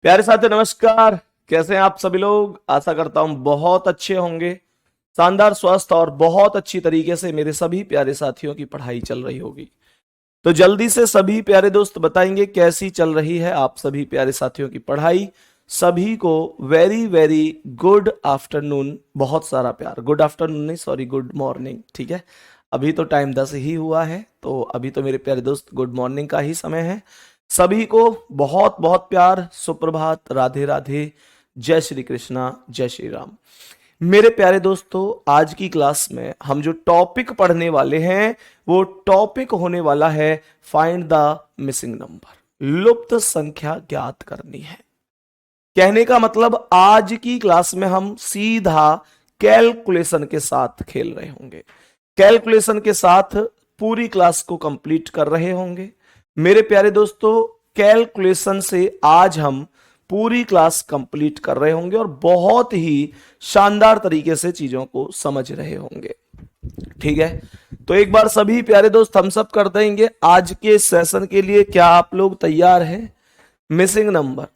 प्यारे साथी नमस्कार। कैसे हैं आप सभी लोग? आशा करता हूं बहुत अच्छे होंगे, शानदार स्वस्थ और बहुत अच्छी तरीके से मेरे सभी प्यारे साथियों की पढ़ाई चल रही होगी। तो जल्दी से सभी प्यारे दोस्त बताएंगे कैसी चल रही है आप सभी प्यारे साथियों की पढ़ाई। सभी को वेरी वेरी गुड आफ्टरनून, बहुत सारा प्यार। गुड आफ्टरनून नहीं, सॉरी, गुड मॉर्निंग। ठीक है, अभी तो टाइम 10 ही हुआ है, तो अभी तो मेरे प्यारे दोस्त गुड मॉर्निंग का ही समय है। सभी को बहुत बहुत प्यार, सुप्रभात, राधे राधे, जय श्री कृष्णा, जय श्री राम। मेरे प्यारे दोस्तों, आज की क्लास में हम जो टॉपिक पढ़ने वाले हैं वो टॉपिक होने वाला है फाइंड द मिसिंग नंबर। लुप्त संख्या ज्ञात करनी है। कहने का मतलब आज की क्लास में हम सीधा कैलकुलेशन के साथ खेल रहे होंगे। कैलकुलेशन के साथ पूरी क्लास को कंप्लीट कर रहे होंगे। मेरे प्यारे दोस्तों, कैलकुलेशन से आज हम पूरी क्लास कंप्लीट कर रहे होंगे और बहुत ही शानदार तरीके से चीजों को समझ रहे होंगे। ठीक है, तो एक बार सभी प्यारे दोस्त हम सब कर देंगे आज के सेशन के लिए। क्या आप लोग तैयार हैं? मिसिंग नंबर,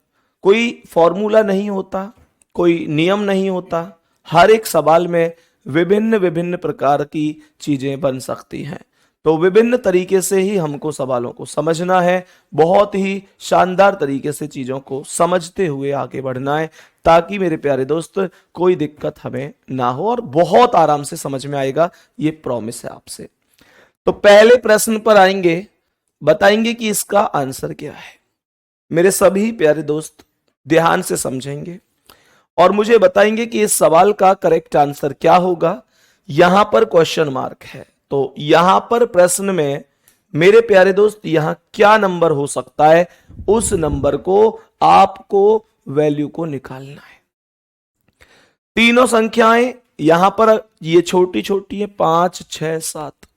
कोई फॉर्मूला नहीं होता, कोई नियम नहीं होता। हर एक सवाल में विभिन्न विभिन्न प्रकार की चीजें बन सकती हैं, तो विभिन्न तरीके से ही हमको सवालों को समझना है। बहुत ही शानदार तरीके से चीजों को समझते हुए आगे बढ़ना है, ताकि मेरे प्यारे दोस्त कोई दिक्कत हमें ना हो और बहुत आराम से समझ में आएगा, ये प्रॉमिस है आपसे। तो पहले प्रश्न पर आएंगे, बताएंगे कि इसका आंसर क्या है। मेरे सभी प्यारे दोस्त ध्यान से समझेंगे और मुझे बताएंगे कि इस सवाल का करेक्ट आंसर क्या होगा। यहां पर क्वेश्चन मार्क है, तो यहां पर प्रश्न में मेरे प्यारे दोस्त यहां क्या नंबर हो सकता है, उस नंबर को आपको वैल्यू को निकालना है। तीनों संख्याएं यहां पर ये छोटी छोटी है, 5, 6, 7।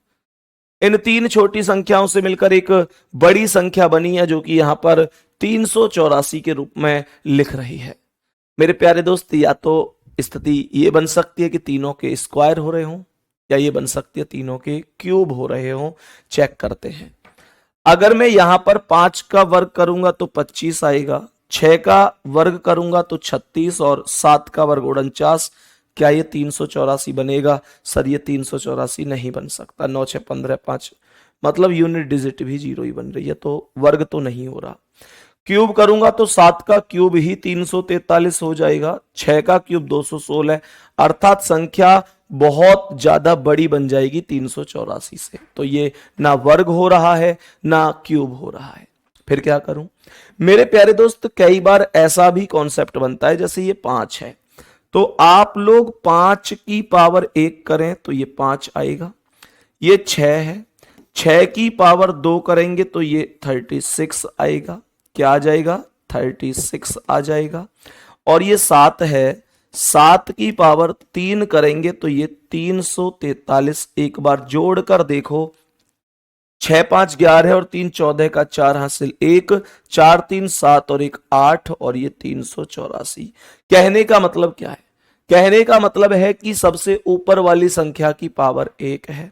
इन तीन छोटी संख्याओं से मिलकर एक बड़ी संख्या बनी है, जो कि यहां पर 384 के रूप में लिख रही है। मेरे प्यारे दोस्त, या तो स्थिति ये बन सकती है कि तीनों के स्क्वायर हो रहे हों, या ये बन सकती है तीनों के क्यूब हो रहे हों। चेक करते हैं। अगर मैं यहां पर 5 का वर्ग करूंगा तो 25 आएगा, 6 का वर्ग करूंगा तो 36 और 7 का वर्ग 49। क्या ये 384 बनेगा? सर ये 384 नहीं बन सकता। 9, 6, 15, 5, मतलब यूनिट डिजिट भी 0 ही बन रही है, तो वर्ग तो नहीं हो रहा। क्यूब करूंगा तो 7 का क्यूब ही 343 हो जाएगा, 6 का क्यूब 216, अर्थात संख्या बहुत ज्यादा बड़ी बन जाएगी 384 से। तो ये ना वर्ग हो रहा है ना क्यूब हो रहा है। फिर क्या करूं? मेरे प्यारे दोस्त, कई बार ऐसा भी कॉन्सेप्ट बनता है, जैसे ये 5 है तो आप लोग 5 की पावर 1 करें तो ये 5 आएगा। ये 6 है, 6 की पावर 2 करेंगे तो ये 36 आएगा। क्या आ जाएगा? 36 आ जाएगा। और ये 7 है, 7 की पावर 3 करेंगे तो ये 343। एक बार जोड़कर देखो, 6, 5, 11 और 3, 14 का 4 हासिल 1, 4, 3, 7 और 1, 8 और ये 384। कहने का मतलब क्या है? कहने का मतलब है कि सबसे ऊपर वाली संख्या की पावर 1 है,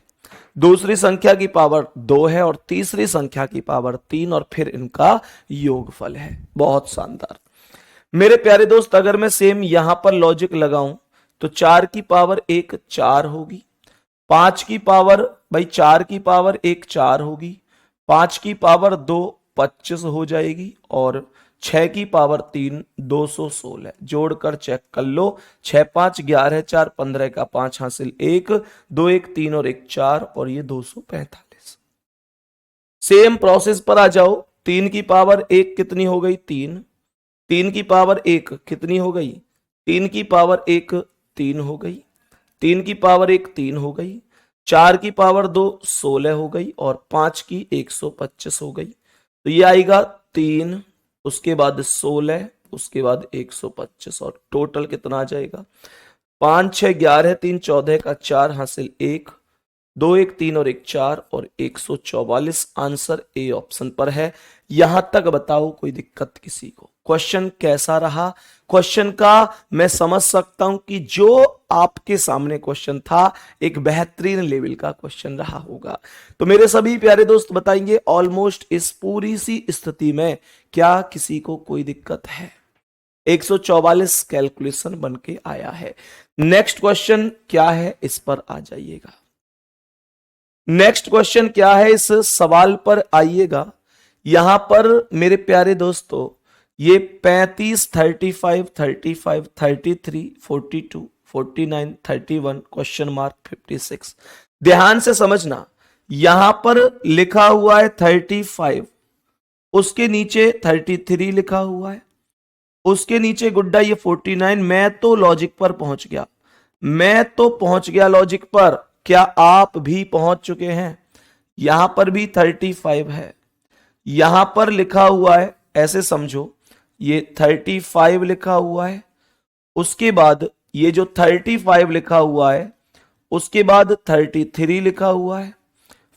दूसरी संख्या की पावर 2 है और तीसरी संख्या की पावर 3 और फिर इनका योगफल है। बहुत शानदार। मेरे प्यारे दोस्त, अगर मैं सेम यहां पर लॉजिक लगाऊं तो 4 की पावर 1 4 होगी, 5 की पावर, भाई 4 की पावर 1 4 होगी, 5 की पावर 2 25 हो जाएगी और 6 की पावर 3 216। जोड़कर चेक कर लो, 6, 5, 11, 4, 15 का 5 हासिल 1, 2, 1, 3 और 1 4 और ये 245। सेम प्रोसेस पर आ जाओ। 3 की पावर 1 कितनी हो गई? 3। 3 की पावर 1 कितनी हो गई? 3 की पावर 1 3 हो गई। 3 की पावर 1 3 हो गई। 4 की पावर 2 16 हो गई और 5 की 125 हो गई। तो ये आएगा 3, उसके बाद 16, उसके बाद 125 और टोटल कितना आ जाएगा? 5, 6, 11, 3, 14 का 4 हासिल 1, 2, 1, 3 और 1 4 और 144। आंसर ए ऑप्शन पर है। यहां तक बताओ कोई दिक्कत किसी को? क्वेश्चन कैसा रहा? क्वेश्चन का मैं समझ सकता हूं कि जो आपके सामने क्वेश्चन था एक बेहतरीन लेवल का क्वेश्चन रहा होगा। तो मेरे सभी प्यारे दोस्त बताएंगे, ऑलमोस्ट इस पूरी सी स्थिति में क्या किसी को कोई दिक्कत है? 144 कैलकुलेशन बन के आया है। नेक्स्ट क्वेश्चन क्या है, इस पर आ जाइएगा। नेक्स्ट क्वेश्चन क्या है, इस सवाल पर आइएगा। यहां पर मेरे प्यारे दोस्तों ये 35, 35, 35, 33, 42, 49, 31, क्वेश्चन मार्क 56। ध्यान से समझना, यहां पर लिखा हुआ है 35, उसके नीचे 33 लिखा हुआ है, उसके नीचे गुड्डा ये 49। मैं तो लॉजिक पर पहुंच गया, मैं तो पहुंच गया लॉजिक पर। क्या आप भी पहुंच चुके हैं? यहां पर भी 35 है, यहां पर लिखा हुआ है, ऐसे समझो ये 35 लिखा हुआ है, उसके बाद ये जो 35 लिखा हुआ है, उसके बाद 33 लिखा हुआ है,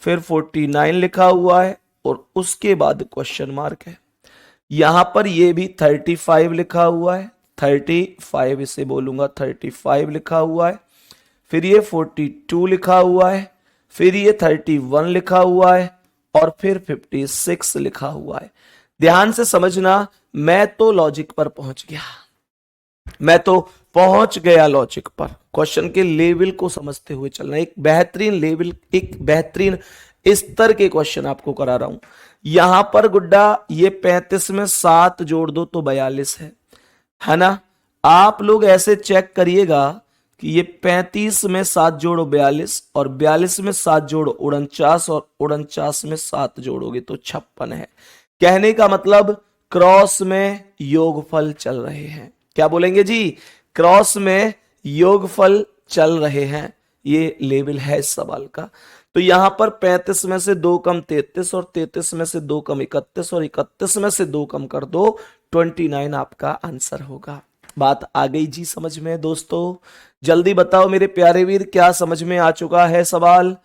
फिर 49 लिखा हुआ है, और उसके बाद क्वेश्चन मार्क है। यहां पर ये भी 35 लिखा हुआ है, 35 इसे बोलूंगा 35 लिखा हुआ है, फिर ये 42 लिखा हुआ है, फिर ये 31 लिखा हुआ है, और फिर 56 लिखा हुआ है। ध्यान से समझना, मैं तो लॉजिक पर पहुंच गया, मैं तो पहुंच गया लॉजिक पर। क्वेश्चन के लेवल को समझते हुए चलना, एक बेहतरीन लेवल, एक बेहतरीन स्तर के क्वेश्चन आपको करा रहा हूं। यहां पर गुड्डा ये 35 में 7 जोड़ दो तो 42 है ना। आप लोग ऐसे चेक करिएगा कि ये 35 में 7 जोड़ो 42, और 42 में 7 जोड़ो 49, और 49 में 7 जोड़ोगे तो 56 है। कहने का मतलब क्रॉस में योगफल चल रहे हैं। क्या बोलेंगे जी? क्रॉस में योगफल चल रहे हैं, ये लेवल है इस सवाल का। तो यहां पर 35 में से 2 कम 33, और 33 में से 2 कम 31, और 31 में से 2 कम कर दो 29 आपका आंसर होगा। बात आ गई जी समझ में दोस्तों? जल्दी बताओ मेरे प्यारे वीर, क्या समझ में आ चुका है सवाल?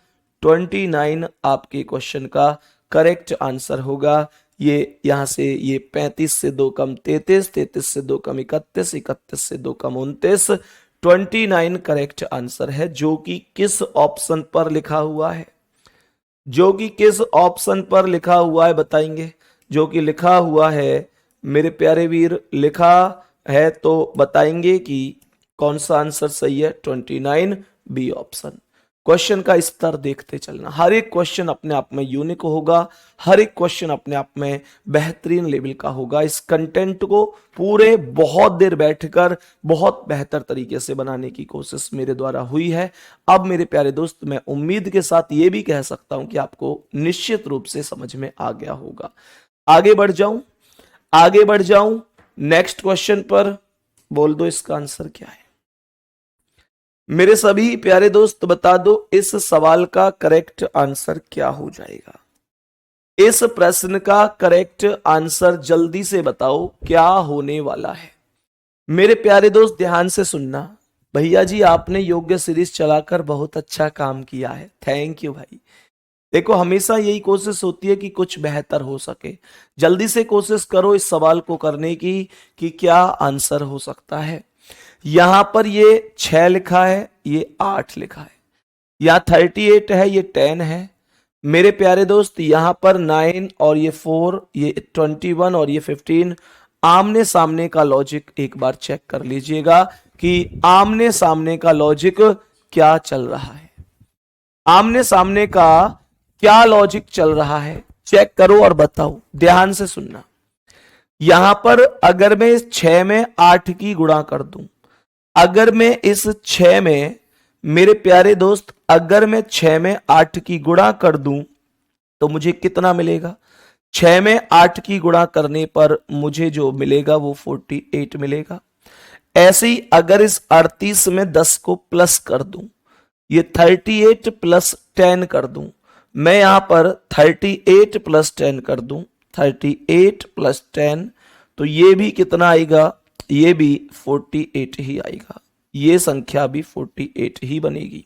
29 आपके क्वेश्चन का करेक्ट आंसर होगा। ये यहां से ये 35 से 2 कम 33, 33 से 2 कम 31, 31 से 2 कम 29, 29 करेक्ट आंसर है, जो कि किस ऑप्शन पर लिखा हुआ है? जो कि किस ऑप्शन पर लिखा हुआ है बताएंगे? जो कि लिखा हुआ है मेरे प्यारे वीर, लिखा है तो बताएंगे कि कौन सा आंसर सही है। 29 बी ऑप्शन। क्वेश्चन का स्तर देखते चलना, हर एक क्वेश्चन अपने आप में यूनिक होगा, हर एक क्वेश्चन अपने आप में बेहतरीन लेवल का होगा। इस कंटेंट को पूरे बहुत देर बैठकर बहुत बेहतर तरीके से बनाने की कोशिश मेरे द्वारा हुई है। अब मेरे प्यारे दोस्त, मैं उम्मीद के साथ ये भी कह सकता हूं कि आपको निश्चित रूप से समझ में आ गया होगा। आगे बढ़ जाऊं, आगे बढ़ जाऊं नेक्स्ट क्वेश्चन पर। बोल दो इसका आंसर क्या है मेरे सभी प्यारे दोस्त, बता दो इस सवाल का करेक्ट आंसर क्या हो जाएगा? इस प्रश्न का करेक्ट आंसर जल्दी से बताओ क्या होने वाला है। मेरे प्यारे दोस्त ध्यान से सुनना। भैया जी आपने योग्य सीरीज चलाकर बहुत अच्छा काम किया है, थैंक यू भाई। देखो हमेशा यही कोशिश होती है कि कुछ बेहतर हो सके। जल्दी से कोशिश करो इस सवाल को करने की कि क्या आंसर हो सकता है। यहां पर ये 6 लिखा है, ये 8 लिखा है, यहाँ 38 है, ये 10 है। मेरे प्यारे दोस्त यहां पर 9 और ये 4, ये 21 और ये 15। आमने सामने का लॉजिक एक बार चेक कर लीजिएगा कि आमने सामने का लॉजिक क्या चल रहा है। आमने सामने का क्या लॉजिक चल रहा है चेक करो और बताओ। ध्यान से सुनना, यहां पर अगर मैं इस 6 में 8 की गुणा कर दूं, अगर मैं इस 6 में मेरे प्यारे दोस्त, अगर मैं 6 में 8 की गुणा कर दूं तो मुझे कितना मिलेगा? 6 में 8 की गुणा करने पर मुझे जो मिलेगा वो 48 मिलेगा। ऐसे ही अगर इस 38 में 10 को प्लस कर दूं, ये 38 प्लस 10 कर दूं, मैं यहां पर 38 प्लस 10 कर दूं, 38 प्लस 10, तो ये भी कितना आएगा? ये भी 48 ही आएगा, ये संख्या भी 48 ही बनेगी।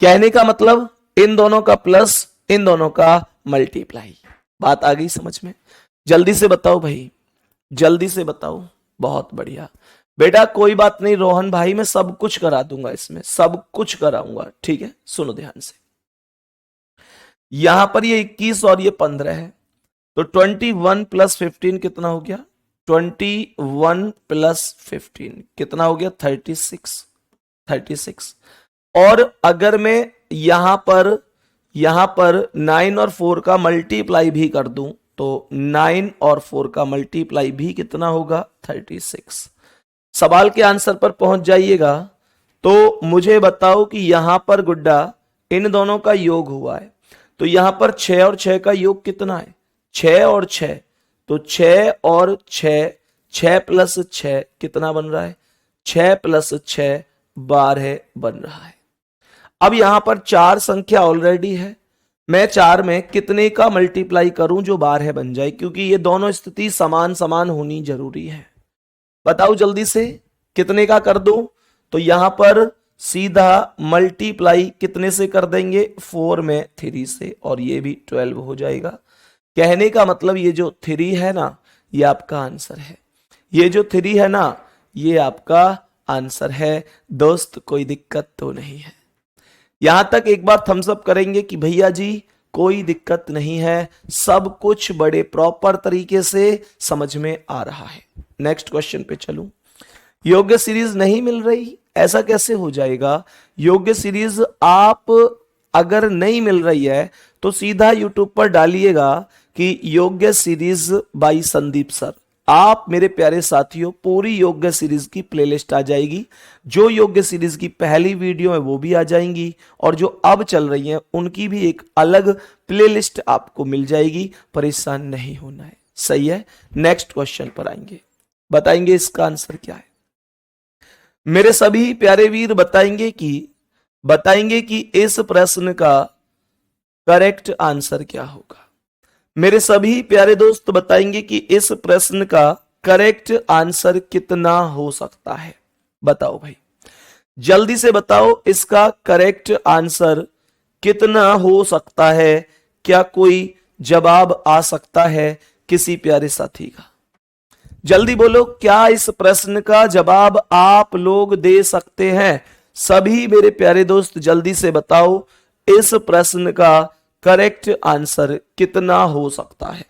कहने का मतलब इन दोनों का प्लस, इन दोनों का मल्टीप्लाई। बात आ गई समझ में? जल्दी से बताओ भाई, जल्दी से बताओ। बहुत बढ़िया बेटा, कोई बात नहीं रोहन भाई, मैं सब कुछ करा दूंगा, इसमें सब कुछ कराऊंगा, ठीक है? सुनो ध्यान से, यहां पर ये 21 और ये 15 है, तो 21 प्लस 15 कितना हो गया? 21 प्लस 15 कितना हो गया? 36। और अगर मैं यहां पर 9 और 4 का मल्टीप्लाई भी कर दूं तो 9 और 4 का मल्टीप्लाई भी कितना होगा? 36। सवाल के आंसर पर पहुंच जाइएगा। तो मुझे बताओ कि यहां पर गुड्डा इन दोनों का योग हुआ है, तो यहां पर 6 और 6 का योग कितना है? 6 और 6, तो 6 और 6, 6 प्लस 6 कितना बन रहा है? 6 प्लस 6 12 बन रहा है। अब यहां पर 4 संख्या ऑलरेडी है, मैं 4 में कितने का मल्टीप्लाई करूं जो 12 बन जाए, क्योंकि ये दोनों स्थिति समान समान होनी जरूरी है। बताओ जल्दी से कितने का कर दूं? तो यहां पर सीधा मल्टीप्लाई कितने से कर देंगे? 4 में 3 से, और ये भी 12 हो जाएगा। कहने का मतलब ये जो 3 है ना, ये आपका आंसर है। ये जो 3 है ना, ये आपका आंसर है दोस्त, कोई दिक्कत तो नहीं है। यहां तक एक बार थम्स अप करेंगे कि भैया जी कोई दिक्कत नहीं है, सब कुछ बड़े प्रॉपर तरीके से समझ में आ रहा है। नेक्स्ट क्वेश्चन पे चलूं। योग्य सीरीज नहीं मिल रही, ऐसा कैसे हो जाएगा? योग्य सीरीज आप अगर नहीं मिल रही है तो सीधा यूट्यूब पर डालिएगा कि योग्य सीरीज बाई संदीप सर। आप मेरे प्यारे साथियों पूरी योग्य सीरीज की प्लेलिस्ट आ जाएगी। जो योग्य सीरीज की पहली वीडियो है वो भी आ जाएंगी, और जो अब चल रही हैं उनकी भी एक अलग प्लेलिस्ट आपको मिल जाएगी। परेशान नहीं होना है, सही है। नेक्स्ट क्वेश्चन पर आएंगे, बताएंगे इसका आंसर क्या है। मेरे सभी प्यारे वीर बताएंगे कि इस प्रश्न का करेक्ट आंसर क्या होगा। मेरे सभी प्यारे दोस्त बताएंगे कि इस प्रश्न का करेक्ट आंसर कितना हो सकता है। बताओ भाई, जल्दी से बताओ इसका करेक्ट आंसर कितना हो सकता है। क्या कोई जवाब आ सकता है किसी प्यारे साथी का? जल्दी बोलो, क्या इस प्रश्न का जवाब आप लोग दे सकते हैं? सभी मेरे प्यारे दोस्त जल्दी से बताओ इस प्रश्न का करेक्ट आंसर कितना हो सकता है।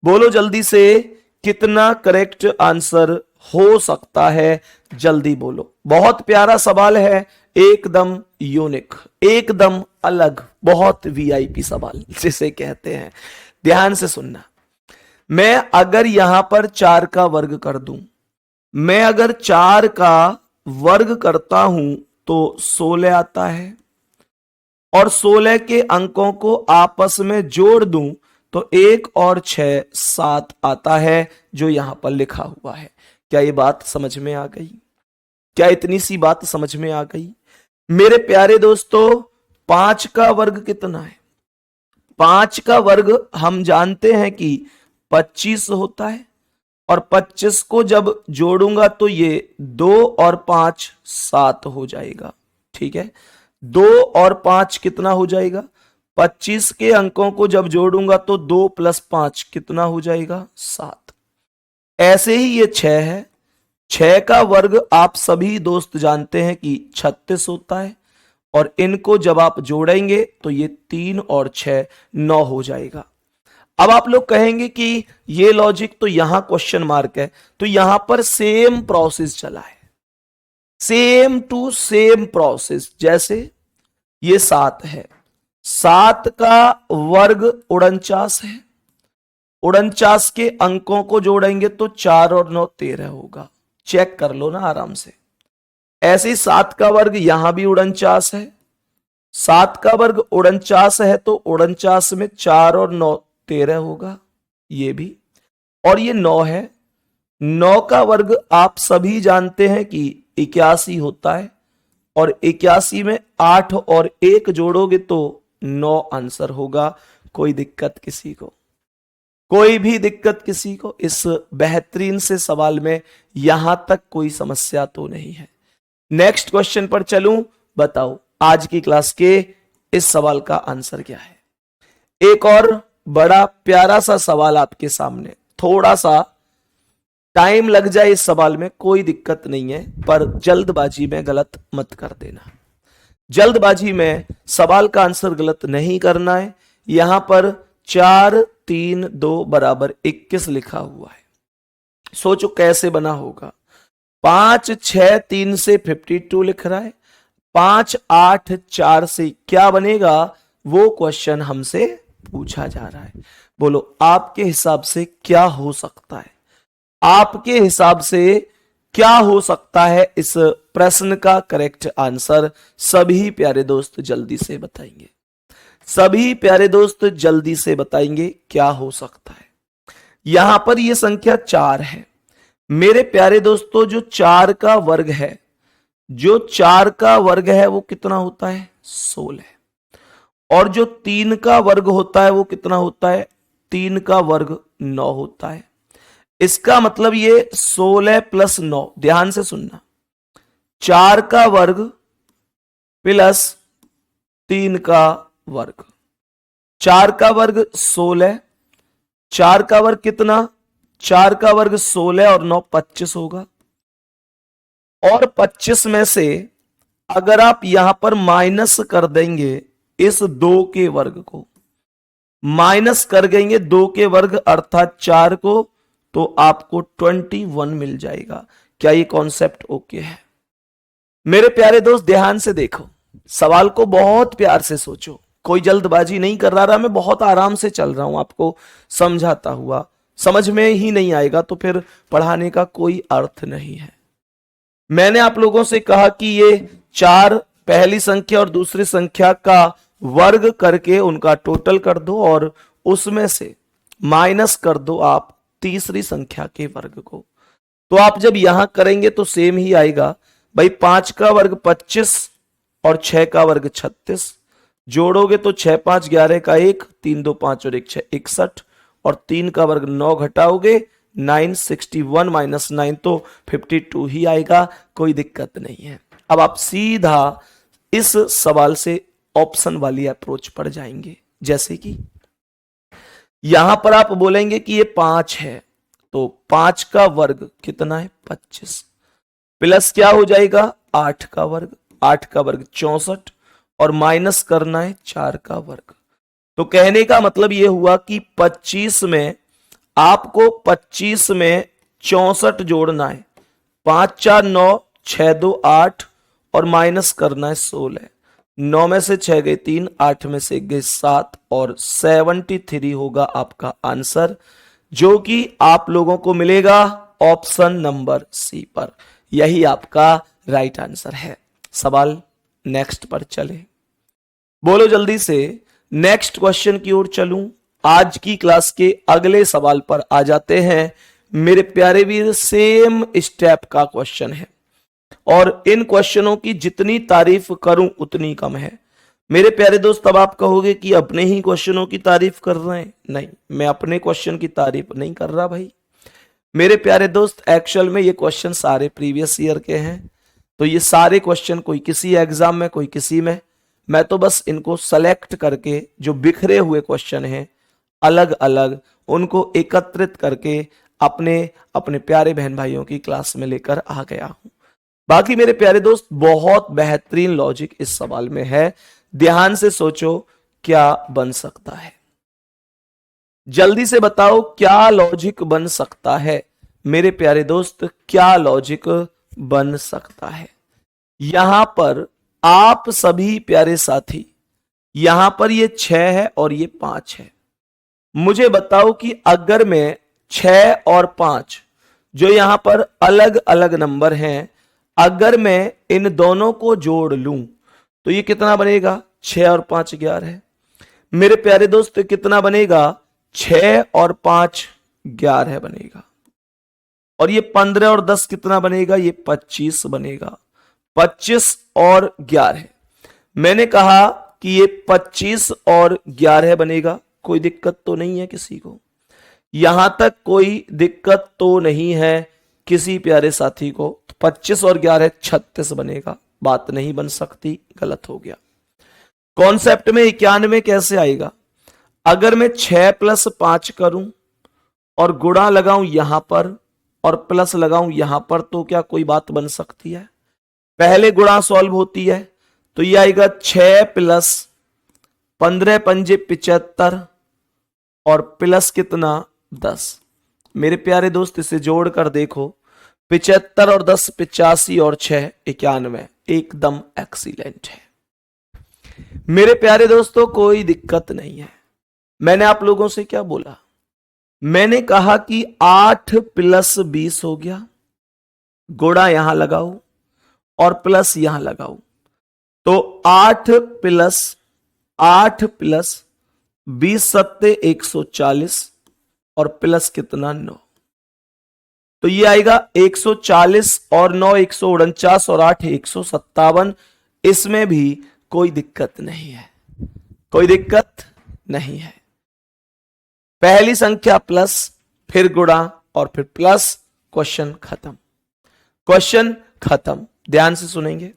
बोलो जल्दी से, कितना करेक्ट आंसर हो सकता है? जल्दी बोलो। बहुत प्यारा सवाल है, एकदम यूनिक, एकदम अलग, बहुत वीआईपी सवाल जिसे कहते हैं। ध्यान से सुनना। मैं अगर यहां पर 4 का वर्ग कर दूं, मैं अगर 4 का वर्ग करता हूं तो 16 आता है, और 16 के अंकों को आपस में जोड़ दूं तो 1 और 6 7 आता है, जो यहां पर लिखा हुआ है। क्या ये बात समझ में आ गई? क्या इतनी सी बात समझ में आ गई? मेरे प्यारे दोस्तों, 5 का वर्ग कितना है? 5 का वर्ग हम जानते हैं कि 25 होता है, और 25 को जब जोड़ूंगा तो ये 2 और 5 7 हो जाएगा। ठीक है, 2 और 5 कितना हो जाएगा? 25 के अंकों को जब जोड़ूंगा तो 2 प्लस 5 कितना हो जाएगा? 7। ऐसे ही ये 6 है। 6 का वर्ग आप सभी दोस्त जानते हैं कि 36 होता है, और इनको जब आप जोड़ेंगे तो ये 3 और 6 9 हो जाएगा। अब आप लोग कहेंगे कि ये लॉजिक तो यहां क्वेश्चन मार्क है, तो यहां पर सेम प्रोसेस चला है, सेम टू सेम प्रोसेस। जैसे ये 7 है, 7 का वर्ग 49 है, 49 के अंकों को जोड़ेंगे तो 4 और 9 13 होगा। चेक कर लो ना आराम से। ऐसे ही 7 का वर्ग यहां भी 49 है, 7 का वर्ग 49 है तो 49 में 4 और 9 13 होगा, ये भी। और ये 9 है, 9 का वर्ग आप सभी जानते हैं कि 81 होता है, और 81 में 8 और 1 जोड़ोगे तो 9 आंसर होगा। कोई दिक्कत किसी को? कोई भी दिक्कत किसी को इस बेहतरीन से सवाल में? यहां तक कोई समस्या तो नहीं है। नेक्स्ट क्वेश्चन पर चलूं, बताओ आज की क्लास के इस सवाल का आंसर क्या है। एक और बड़ा प्यारा सा सवाल आपके सामने, थोड़ा सा टाइम लग जाए इस सवाल में कोई दिक्कत नहीं है, पर जल्दबाजी में गलत मत कर देना। जल्दबाजी में सवाल का आंसर गलत नहीं करना है। यहां पर 4 3 2 बराबर 21 लिखा हुआ है। सोचो कैसे बना होगा। 5 6 3 से 52 लिख रहा है, 5 8 4 से क्या बनेगा, वो क्वेश्चन हमसे पूछा जा रहा है। बोलो आपके हिसाब से क्या हो सकता है, आपके हिसाब से क्या हो सकता है इस प्रश्न का करेक्ट आंसर। सभी प्यारे दोस्त जल्दी से बताएंगे, सभी प्यारे दोस्त जल्दी से बताएंगे क्या हो सकता है। यहां पर यह संख्या 4 है मेरे प्यारे दोस्तों, जो 4 का वर्ग है, जो 4 का वर्ग है वो कितना होता है 16, और जो 3 का वर्ग होता है वो कितना होता है, 3 का वर्ग 9 होता है। इसका मतलब ये 16 प्लस 9, ध्यान से सुनना, 4 का वर्ग प्लस 3 का वर्ग, 4 का वर्ग 16, 4 का वर्ग कितना, 4 का वर्ग 16 और 9 25 होगा। और 25 में से अगर आप यहां पर माइनस कर देंगे इस 2 के वर्ग को, माइनस कर देंगे 2 के वर्ग अर्थात 4 को, तो आपको 21 मिल जाएगा। क्या ये कॉन्सेप्ट ओके है? मेरे प्यारे दोस्त ध्यान से देखो, सवाल को बहुत प्यार से सोचो, कोई जल्दबाजी नहीं कर रहा, मैं बहुत आराम से चल रहा हूं आपको समझाता हुआ। समझ में ही नहीं आएगा तो फिर पढ़ाने का कोई अर्थ नहीं है। मैंने आप लोगों से कहा कि ये 4 पहली संख्या और दूसरी संख्या का वर्ग करके उनका टोटल कर दो और उसमें से माइनस कर दो आप तीसरी संख्या के वर्ग को। तो आप जब यहां करेंगे तो सेम ही आएगा भाई, 5 का वर्ग 25 और 6 का वर्ग 36, जोड़ोगे तो 6 5 11 का 1, 3 2 5 और 1 6 61, और 3 का वर्ग 9 घटाओगे 9, 61 माइनस 9 तो 52 ही आएगा, कोई दिक्कत नहीं है। अब आप सीधा इस सवाल से ऑप्शन वाली अप्रोच पर जाएंगे, जैसे कि यहां पर आप बोलेंगे कि ये 5 है, तो 5 का वर्ग कितना है 25, प्लस क्या हो जाएगा 8 का वर्ग, 8 का वर्ग 64, और माइनस करना है 4 का वर्ग। तो कहने का मतलब यह हुआ कि 25 में आपको 25 में 64 जोड़ना है, 5 4 9, 6 2 8, और माइनस करना है 16, 9 में से 6 गए 3, 8 में से 1 गए 7, और 73 होगा आपका आंसर, जो कि आप लोगों को मिलेगा ऑप्शन नंबर सी पर। यही आपका राइट आंसर है। सवाल नेक्स्ट पर चले, बोलो जल्दी से नेक्स्ट क्वेश्चन की ओर चलूं। आज की क्लास के अगले सवाल पर आ जाते हैं मेरे प्यारे वीर। सेम स्टेप का क्वेश्चन है और इन क्वेश्चनों की जितनी तारीफ करूं उतनी कम है। मेरे प्यारे दोस्त, अब आप कहोगे कि अपने ही क्वेश्चनों की तारीफ कर रहे हैं। नहीं, मैं अपने क्वेश्चन की तारीफ नहीं कर रहा भाई। मेरे प्यारे दोस्त, एक्चुअल में ये क्वेश्चन सारे प्रीवियस ईयर के हैं, तो ये सारे क्वेश्चन कोई किसी एग्जाम में कोई किसी में, मैं तो बस इनको सेलेक्ट करके जो बिखरे हुए क्वेश्चन हैं अलग अलग, उनको एकत्रित करके अपने अपने प्यारे बहन भाइयों की क्लास में लेकर आ गया हूं। बाकी मेरे प्यारे दोस्त, बहुत बेहतरीन लॉजिक इस सवाल में है, ध्यान से सोचो क्या बन सकता है। जल्दी से बताओ क्या लॉजिक बन सकता है मेरे प्यारे दोस्त, क्या लॉजिक बन सकता है। यहां पर आप सभी प्यारे साथी, यहां पर ये 6 है और ये 5 है। मुझे बताओ कि अगर मैं 6 और 5 जो यहां पर अलग अलग नंबर हैं, अगर मैं इन दोनों को जोड़ लूं तो ये कितना बनेगा, 6 और 5 11 है। मेरे प्यारे दोस्त कितना बनेगा, 6 और 5 11 बनेगा। और ये 15 और 10 कितना बनेगा, ये 25 बनेगा। 25 और 11, मैंने कहा कि ये 25 और 11 बनेगा। कोई दिक्कत तो नहीं है किसी को, यहां तक कोई दिक्कत तो नहीं है किसी प्यारे साथी को। 25 और 11 36 बनेगा, बात नहीं बन सकती, गलत हो गया। कॉन्सेप्ट में 91 कैसे आएगा, अगर मैं 6 प्लस 5 करूं और गुणा लगाऊं यहां पर और प्लस लगाऊं यहां पर, तो क्या कोई बात बन सकती है। पहले गुणा सॉल्व होती है तो ये आएगा 6 प्लस 15 पंजे 75 और प्लस कितना 10, मेरे प्यारे दोस्त इसे जोड़कर देखो, 75 और 10 85 और 6 91, एकदम एक्सीलेंट है। मेरे प्यारे दोस्तों कोई दिक्कत नहीं है। मैंने आप लोगों से क्या बोला? मैंने कहा कि 8 प्लस 20 हो गया, गुणा यहां लगाओ और प्लस यहां लगाओ, तो 8 प्लस 20 सत्ते 140 और प्लस कितना 9, तो ये आएगा 140 और 9 149 और 8 157। इसमें भी कोई दिक्कत नहीं है, कोई दिक्कत नहीं है। पहली संख्या प्लस, फिर गुणा और फिर प्लस, क्वेश्चन खत्म, क्वेश्चन खत्म। ध्यान से सुनेंगे,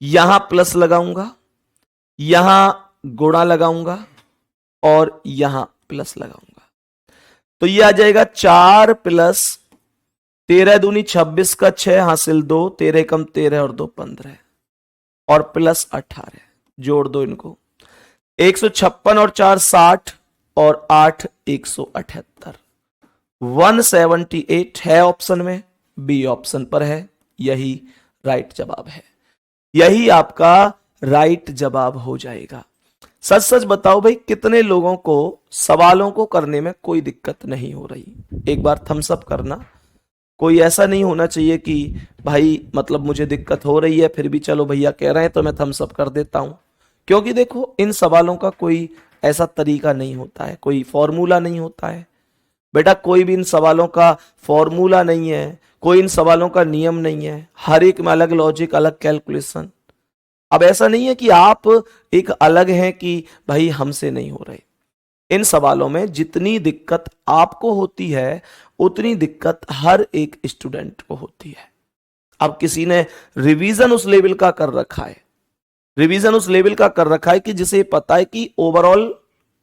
यहां प्लस लगाऊंगा, यहां गुणा लगाऊंगा और यहां प्लस लगाऊंगा, तो यह आ जाएगा 4 प्लस 13 दूनी 26 का 6 हासिल 2, 13 कम 13 और 2 15 और प्लस 18, जोड़ दो इनको, 156 और 4 60 और 8 178, 178 है ऑप्शन में, बी ऑप्शन पर है, यही राइट जवाब है, यही आपका राइट जवाब हो जाएगा। सच सच बताओ भाई, कितने लोगों को सवालों को करने में कोई दिक्कत नहीं हो रही? एक बार थम्स अप करना। कोई ऐसा नहीं होना चाहिए कि भाई मतलब मुझे दिक्कत हो रही है फिर भी चलो भैया कह रहे हैं तो मैं थम्स अप कर देता हूं, क्योंकि देखो इन सवालों का कोई ऐसा तरीका नहीं होता है, कोई फॉर्मूला नहीं होता है बेटा, कोई भी इन सवालों का फॉर्मूला नहीं है, कोई इन सवालों का नियम नहीं है, हर एक में अलग लॉजिक, अलग कैलकुलेशन। अब ऐसा नहीं है कि आप एक अलग हैं कि भाई हमसे नहीं हो रहे। इन सवालों में जितनी दिक्कत आपको होती है उतनी दिक्कत हर एक स्टूडेंट को होती है। अब किसी ने रिवीजन उस लेवल का कर रखा है, रिवीजन उस लेवल का कर रखा है कि जिसे पता है कि ओवरऑल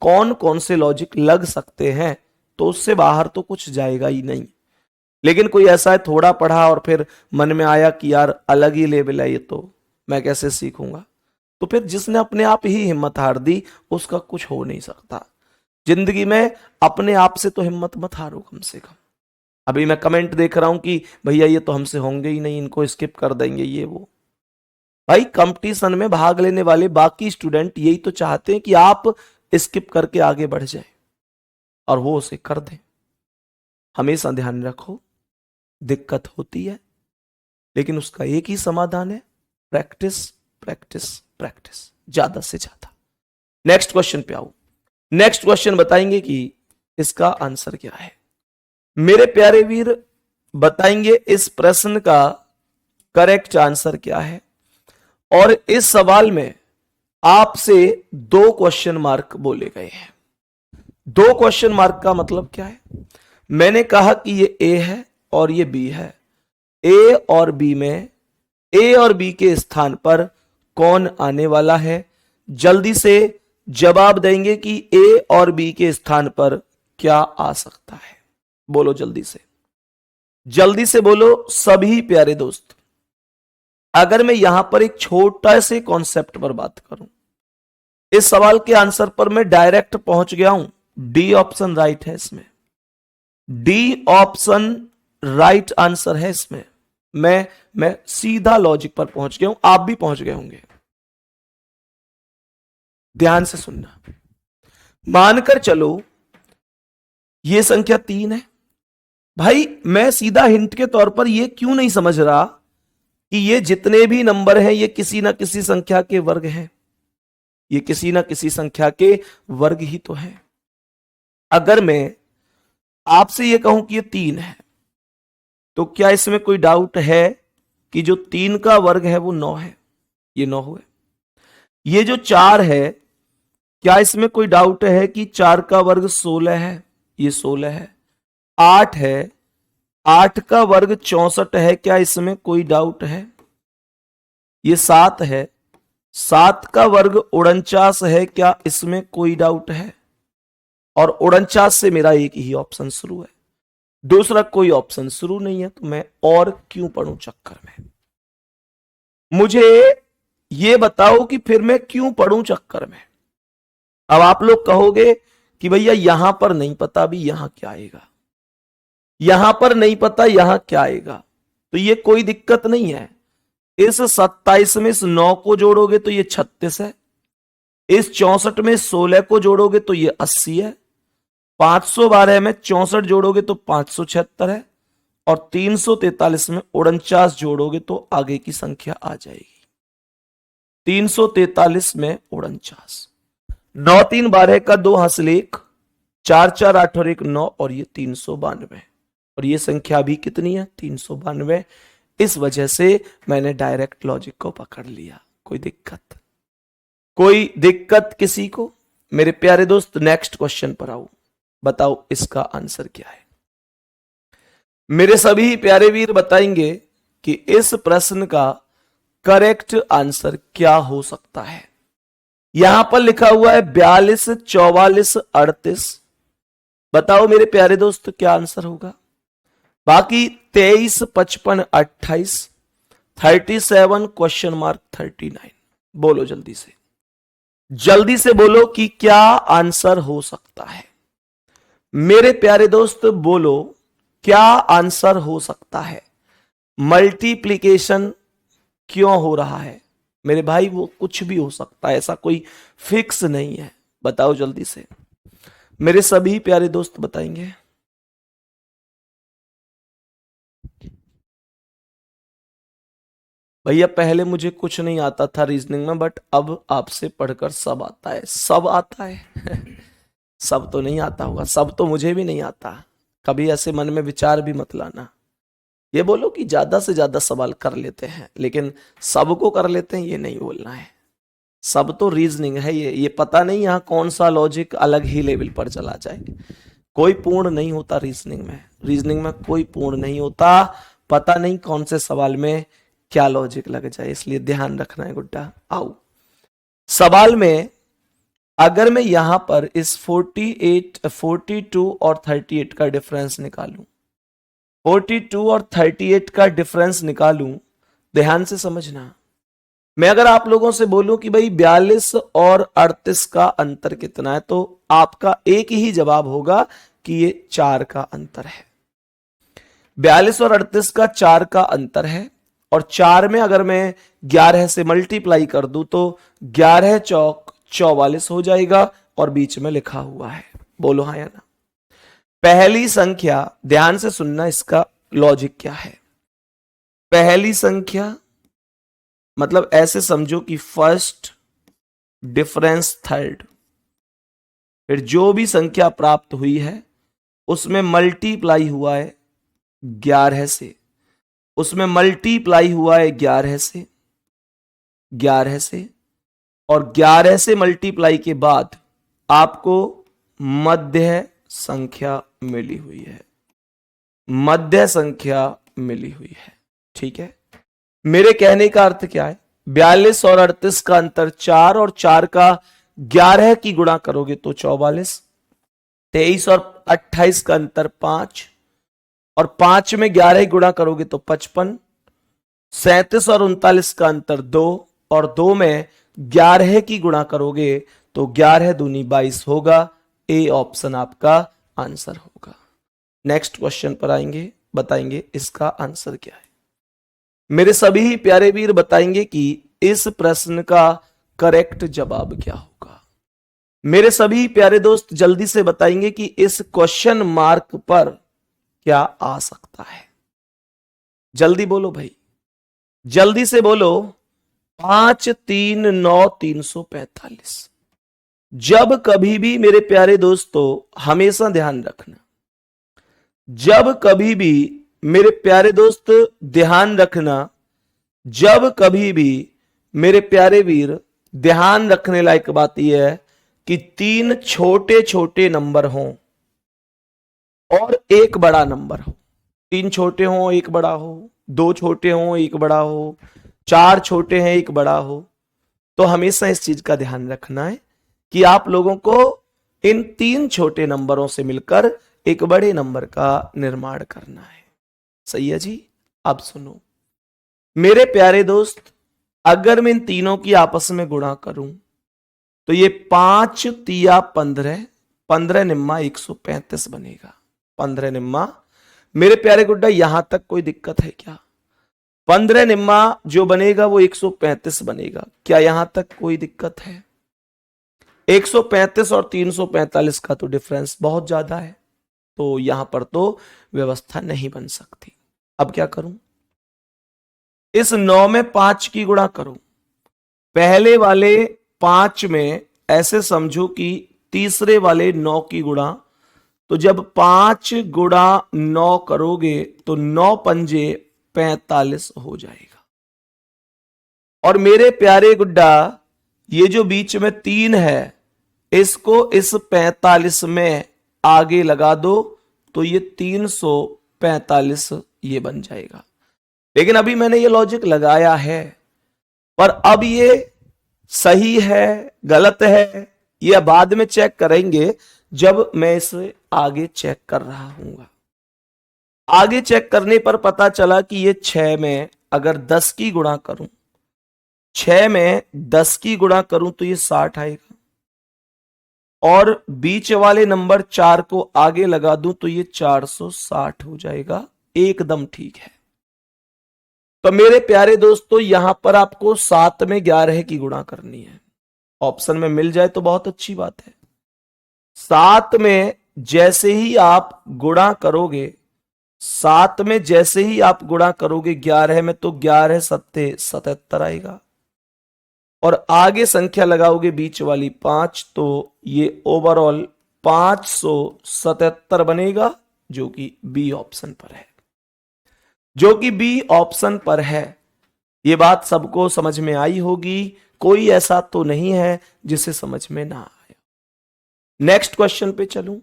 कौन कौन से लॉजिक लग सकते हैं, तो उससे बाहर तो कुछ जाएगा ही नहीं। लेकिन कोई ऐसा है थोड़ा पढ़ा और फिर मन में आया कि यार अलग ही लेवल है ये, तो मैं कैसे सीखूंगा, तो फिर जिसने अपने आप ही हिम्मत हार दी उसका कुछ हो नहीं सकता। जिंदगी में अपने आप से तो हिम्मत मत हारो कम से कम। अभी मैं कमेंट देख रहा हूं कि भैया ये तो हमसे होंगे ही नहीं, इनको स्किप कर देंगे ये वो। भाई कंपटीशन में भाग लेने वाले बाकी स्टूडेंट यही तो चाहते हैं कि आप स्किप करके आगे बढ़ जाए और वो उसे कर दें। हमेशा ध्यान रखो, दिक्कत होती है लेकिन उसका एक ही समाधान है, प्रैक्टिस प्रैक्टिस प्रैक्टिस, ज्यादा से ज्यादा। नेक्स्ट क्वेश्चन पे आओ। नेक्स्ट क्वेश्चन बताएंगे कि इसका आंसर क्या है। मेरे प्यारे वीर बताएंगे इस प्रश्न का करेक्ट आंसर क्या है, और इस सवाल में आपसे 2 क्वेश्चन मार्क बोले गए हैं। 2 क्वेश्चन मार्क का मतलब क्या है? मैंने कहा कि ये ए है और ये बी है, ए और बी में ए और बी के स्थान पर कौन आने वाला है? जल्दी से जवाब देंगे कि ए और बी के स्थान पर क्या आ सकता है। बोलो जल्दी से बोलो सभी प्यारे दोस्त। अगर मैं यहां पर एक छोटा से कॉन्सेप्ट पर बात करूं, इस सवाल के आंसर पर मैं डायरेक्ट पहुंच गया हूं। डी ऑप्शन राइट है इसमें, डी ऑप्शन राइट आंसर है इसमें। मैं सीधा लॉजिक पर पहुंच गया हूं, आप भी पहुंच गए होंगे। ध्यान से सुनना, मानकर चलो ये संख्या 3 है। भाई मैं सीधा हिंट के तौर पर यह क्यों नहीं समझ रहा कि ये जितने भी नंबर हैं ये किसी ना किसी संख्या के वर्ग हैं, ये किसी ना किसी संख्या के वर्ग ही तो है। अगर मैं आपसे ये कहूं कि ये 3 है, तो क्या इसमें कोई डाउट है कि जो 3 का वर्ग है वो 9 है? ये 9 हुए। ये जो 4 है, क्या इसमें कोई डाउट है कि 4 का वर्ग 16 है? ये 16 है। 8 है, 8 का वर्ग 64 है, क्या इसमें कोई डाउट है? ये 7 है, 7 का वर्ग 49 है, क्या इसमें कोई डाउट है? और 49 से मेरा एक ही ऑप्शन शुरू है, दूसरा कोई ऑप्शन शुरू नहीं है, तो मैं और क्यों पढ़ूं चक्कर में? मुझे ये बताओ कि फिर मैं क्यों पढ़ूं चक्कर में? अब आप लोग कहोगे कि भैया यहां पर नहीं पता, भी यहां क्या आएगा। यहां पर नहीं पता यहां क्या आएगा, तो ये कोई दिक्कत नहीं है। इस 27 में इस 9 को जोड़ोगे तो ये 36 है, इस 64 में 16 को जोड़ोगे तो ये 80 है, 512 में 64 जोड़ोगे तो 576 है, और 343 में 49 जोड़ोगे तो आगे की संख्या आ जाएगी 343 में 49। 9 3 12 का 2 हासिल 1, 4 4 8 और 1 9, और ये 392, और ये संख्या भी कितनी है 392। इस वजह से मैंने डायरेक्ट लॉजिक को पकड़ लिया। कोई दिक्कत किसी को? मेरे प्यारे दोस्त नेक्स्ट क्वेश्चन पर आओ, बताओ इसका आंसर क्या है। मेरे सभी प्यारे वीर बताएंगे कि इस प्रश्न का करेक्ट आंसर क्या हो सकता है। यहां पर लिखा हुआ है 42 44 38। बताओ मेरे प्यारे दोस्त क्या आंसर होगा। बाकी 23 55 28 37 क्वेश्चन मार्क 39। बोलो जल्दी से बोलो कि क्या आंसर हो सकता है। मेरे प्यारे दोस्त बोलो क्या आंसर हो सकता है। मल्टीप्लिकेशन क्यों हो रहा है मेरे भाई? वो कुछ भी हो सकता है, ऐसा कोई फिक्स नहीं है। बताओ जल्दी से, मेरे सभी प्यारे दोस्त बताएंगे। भैया पहले मुझे कुछ नहीं आता था रीजनिंग में, बट अब आपसे पढ़कर सब आता है। सब आता है सब तो नहीं आता होगा, सब तो मुझे भी नहीं आता। कभी ऐसे मन में विचार भी मत लाना। ये बोलो कि ज्यादा से ज्यादा सवाल कर लेते हैं, लेकिन सबको कर लेते हैं ये नहीं बोलना है। सब तो रीजनिंग है, ये पता नहीं यहाँ कौन सा लॉजिक अलग ही लेवल पर चला जाए। कोई पूर्ण नहीं होता रीजनिंग में कोई पूर्ण नहीं होता। पता नहीं कौन से सवाल में क्या लॉजिक लग जाए, इसलिए ध्यान रखना है गुड्डा। आओ सवाल में, अगर मैं यहां पर इस 48 42 और 38 का डिफरेंस निकालूं, 42 और 38 का डिफरेंस निकालूं, ध्यान से समझना। मैं अगर आप लोगों से बोलूं कि भाई 42 और 38 का अंतर कितना है, तो आपका एक ही जवाब होगा कि ये 4 का अंतर है। 42 और 38 का 4 का अंतर है, और 4 में अगर मैं 11 से मल्टीप्लाई कर दूं तो 11 चौक 44 हो जाएगा, और बीच में लिखा हुआ है। बोलो हाँ या ना। पहली संख्या, ध्यान से सुनना, इसका लॉजिक क्या है। पहली संख्या मतलब ऐसे समझो कि फर्स्ट डिफरेंस थर्ड, फिर जो भी संख्या प्राप्त हुई है उसमें मल्टीप्लाई हुआ है 11 से, उसमें मल्टीप्लाई हुआ है 11 से, 11 से, और 11 से मल्टीप्लाई के बाद आपको मध्य संख्या मिली हुई है। मध्य संख्या मिली हुई है, ठीक है। मेरे कहने का अर्थ क्या है, 42 और 38 का अंतर 4, और 4 का 11 की गुणा करोगे तो 44, 23 और 28 का अंतर 5, और 5 में 11 गुणा करोगे तो 55, 37 और 39 का अंतर 2, और 2 में 11 की गुणा करोगे तो 11 दूनी 22 होगा। ए ऑप्शन आपका आंसर होगा। नेक्स्ट क्वेश्चन पर आएंगे, बताएंगे इसका आंसर क्या है। मेरे सभी प्यारे वीर बताएंगे कि इस प्रश्न का करेक्ट जवाब क्या होगा। मेरे सभी प्यारे दोस्त जल्दी से बताएंगे कि इस क्वेश्चन मार्क पर क्या आ सकता है। जल्दी बोलो भाई, जल्दी से बोलो। 5 3 9 345। जब कभी भी मेरे प्यारे दोस्तों, हमेशा ध्यान रखना, जब कभी भी मेरे प्यारे दोस्त ध्यान रखना, जब कभी भी मेरे प्यारे वीर ध्यान रखने लायक बात यह है कि 3 छोटे छोटे नंबर हों और एक बड़ा नंबर हो। 3 छोटे हों एक बड़ा हो, 2 छोटे हों एक बड़ा हो, 4 छोटे हैं एक बड़ा हो। तो हमेशा इस चीज का ध्यान रखना है कि आप लोगों को इन 3 छोटे नंबरों से मिलकर एक बड़े नंबर का निर्माण करना है। सही है जी। अब सुनो मेरे प्यारे दोस्त, अगर मैं इन तीनों की आपस में गुणा करूं तो ये 5 तिया 15, 15 निम्मा 135 बनेगा। 15 निम्मा मेरे प्यारे गुड्डा यहां तक कोई दिक्कत है क्या? 15 निम्मा जो बनेगा वो 135 बनेगा, क्या यहां तक कोई दिक्कत है? 135 और 345 का तो डिफरेंस बहुत ज्यादा है, तो यहां पर तो व्यवस्था नहीं बन सकती। अब क्या करूं? इस 9 में 5 की गुणा करो। पहले वाले 5 में ऐसे समझो कि तीसरे वाले 9 की गुणा, तो जब 5 गुणा 9 करोगे तो 9 पंजे 45 हो जाएगा। और मेरे प्यारे गुड्डा ये जो बीच में 3 है इसको इस 45 में आगे लगा दो तो ये 345 ये बन जाएगा। लेकिन अभी मैंने ये लॉजिक लगाया है, पर अब ये सही है गलत है ये बाद में चेक करेंगे जब मैं इसे आगे चेक कर रहा हूंगा। आगे चेक करने पर पता चला कि ये 6 में अगर 10 की गुणा करूं, 6 में 10 की गुणा करूं तो ये 60 आएगा, और बीच वाले नंबर 4 को आगे लगा दूं तो ये 460 हो जाएगा। एकदम ठीक है। तो मेरे प्यारे दोस्तों यहां पर आपको 7 में 11 की गुणा करनी है। ऑप्शन में मिल जाए तो बहुत अच्छी बात है। 7 में जैसे ही आप गुणा करोगे, 7 में जैसे ही आप गुणा करोगे 11 में, तो 11 सत्ते 77 आएगा, और आगे संख्या लगाओगे बीच वाली 5 तो ये ओवरऑल 577 बनेगा, जो कि बी ऑप्शन पर है। जो कि बी ऑप्शन पर है। ये बात सबको समझ में आई होगी, कोई ऐसा तो नहीं है जिसे समझ में ना आया। नेक्स्ट क्वेश्चन पे चलूं।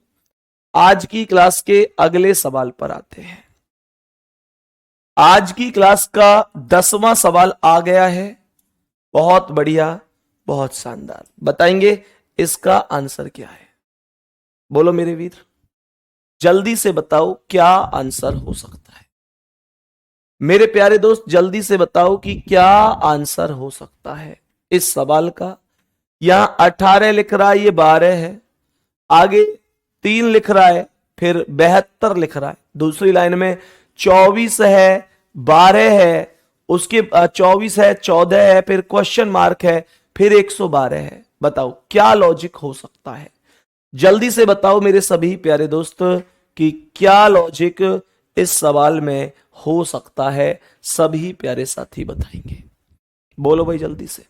आज की क्लास के अगले सवाल पर आते हैं। आज की क्लास का 10वां सवाल आ गया है। बहुत बढ़िया, बहुत शानदार। बताएंगे इसका आंसर क्या है? बोलो मेरे वीर, जल्दी से बताओ क्या आंसर हो सकता है। मेरे प्यारे दोस्त जल्दी से बताओ कि क्या आंसर हो सकता है इस सवाल का। यहां 18 लिख रहा है, ये 12 है, आगे 3 लिख रहा है, फिर 72 लिख रहा है, दूसरी लाइन में 24 है, 12 है, उसके 24 है, 14 है, फिर क्वेश्चन मार्क है, फिर 112 है। बताओ क्या लॉजिक हो सकता है? जल्दी से बताओ मेरे सभी प्यारे दोस्त कि क्या लॉजिक इस सवाल में हो सकता है। सभी प्यारे साथी बताएंगे। बोलो भाई जल्दी से।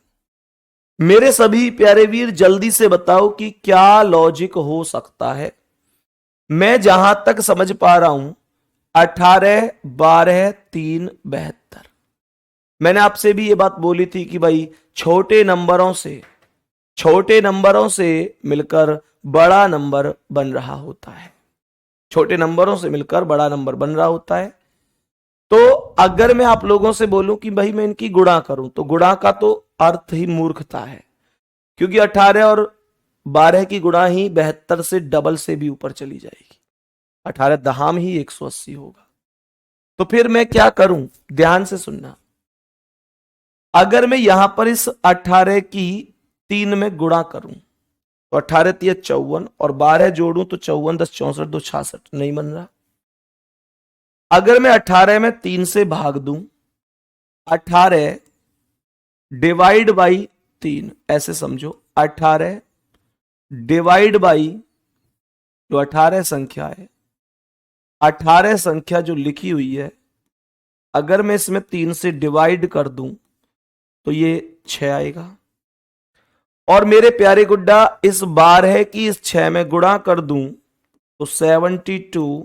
मेरे सभी प्यारे वीर जल्दी से बताओ कि क्या लॉजिक हो सकता है। मैं जहां तक समझ पा रहा हूं 18, 12, 3, 72। मैंने आपसे भी ये बात बोली थी कि भाई छोटे नंबरों से मिलकर बड़ा नंबर बन रहा होता है। छोटे नंबरों से मिलकर बड़ा नंबर बन रहा होता है। तो अगर मैं आप लोगों से बोलूं कि भाई मैं इनकी गुणा करूं, तो गुणा का तो अर्थ ही मूर्खता है, क्योंकि 18 और 12 की गुणा ही 72 से डबल से भी ऊपर चली जाएगी। 18 दहाम ही 180 होगा। तो फिर मैं क्या करूं? ध्यान से सुनना। अगर मैं यहां पर इस 18 की 3 में गुणा करूं तो 18 3 54, और 12 जोड़ूं तो 54 10 64 2 66, नहीं बन रहा। अगर मैं 18 में 3 से भाग दूं, 18 डिवाइड बाई 3, ऐसे समझो 18 डिवाइड बाई जो 18 संख्या है, 18 संख्या जो लिखी हुई है, अगर मैं इसमें 3 से डिवाइड कर दूं तो ये 6 आएगा। और मेरे प्यारे गुड्डा इस 12 की इस 6 में गुणा कर दूं तो 72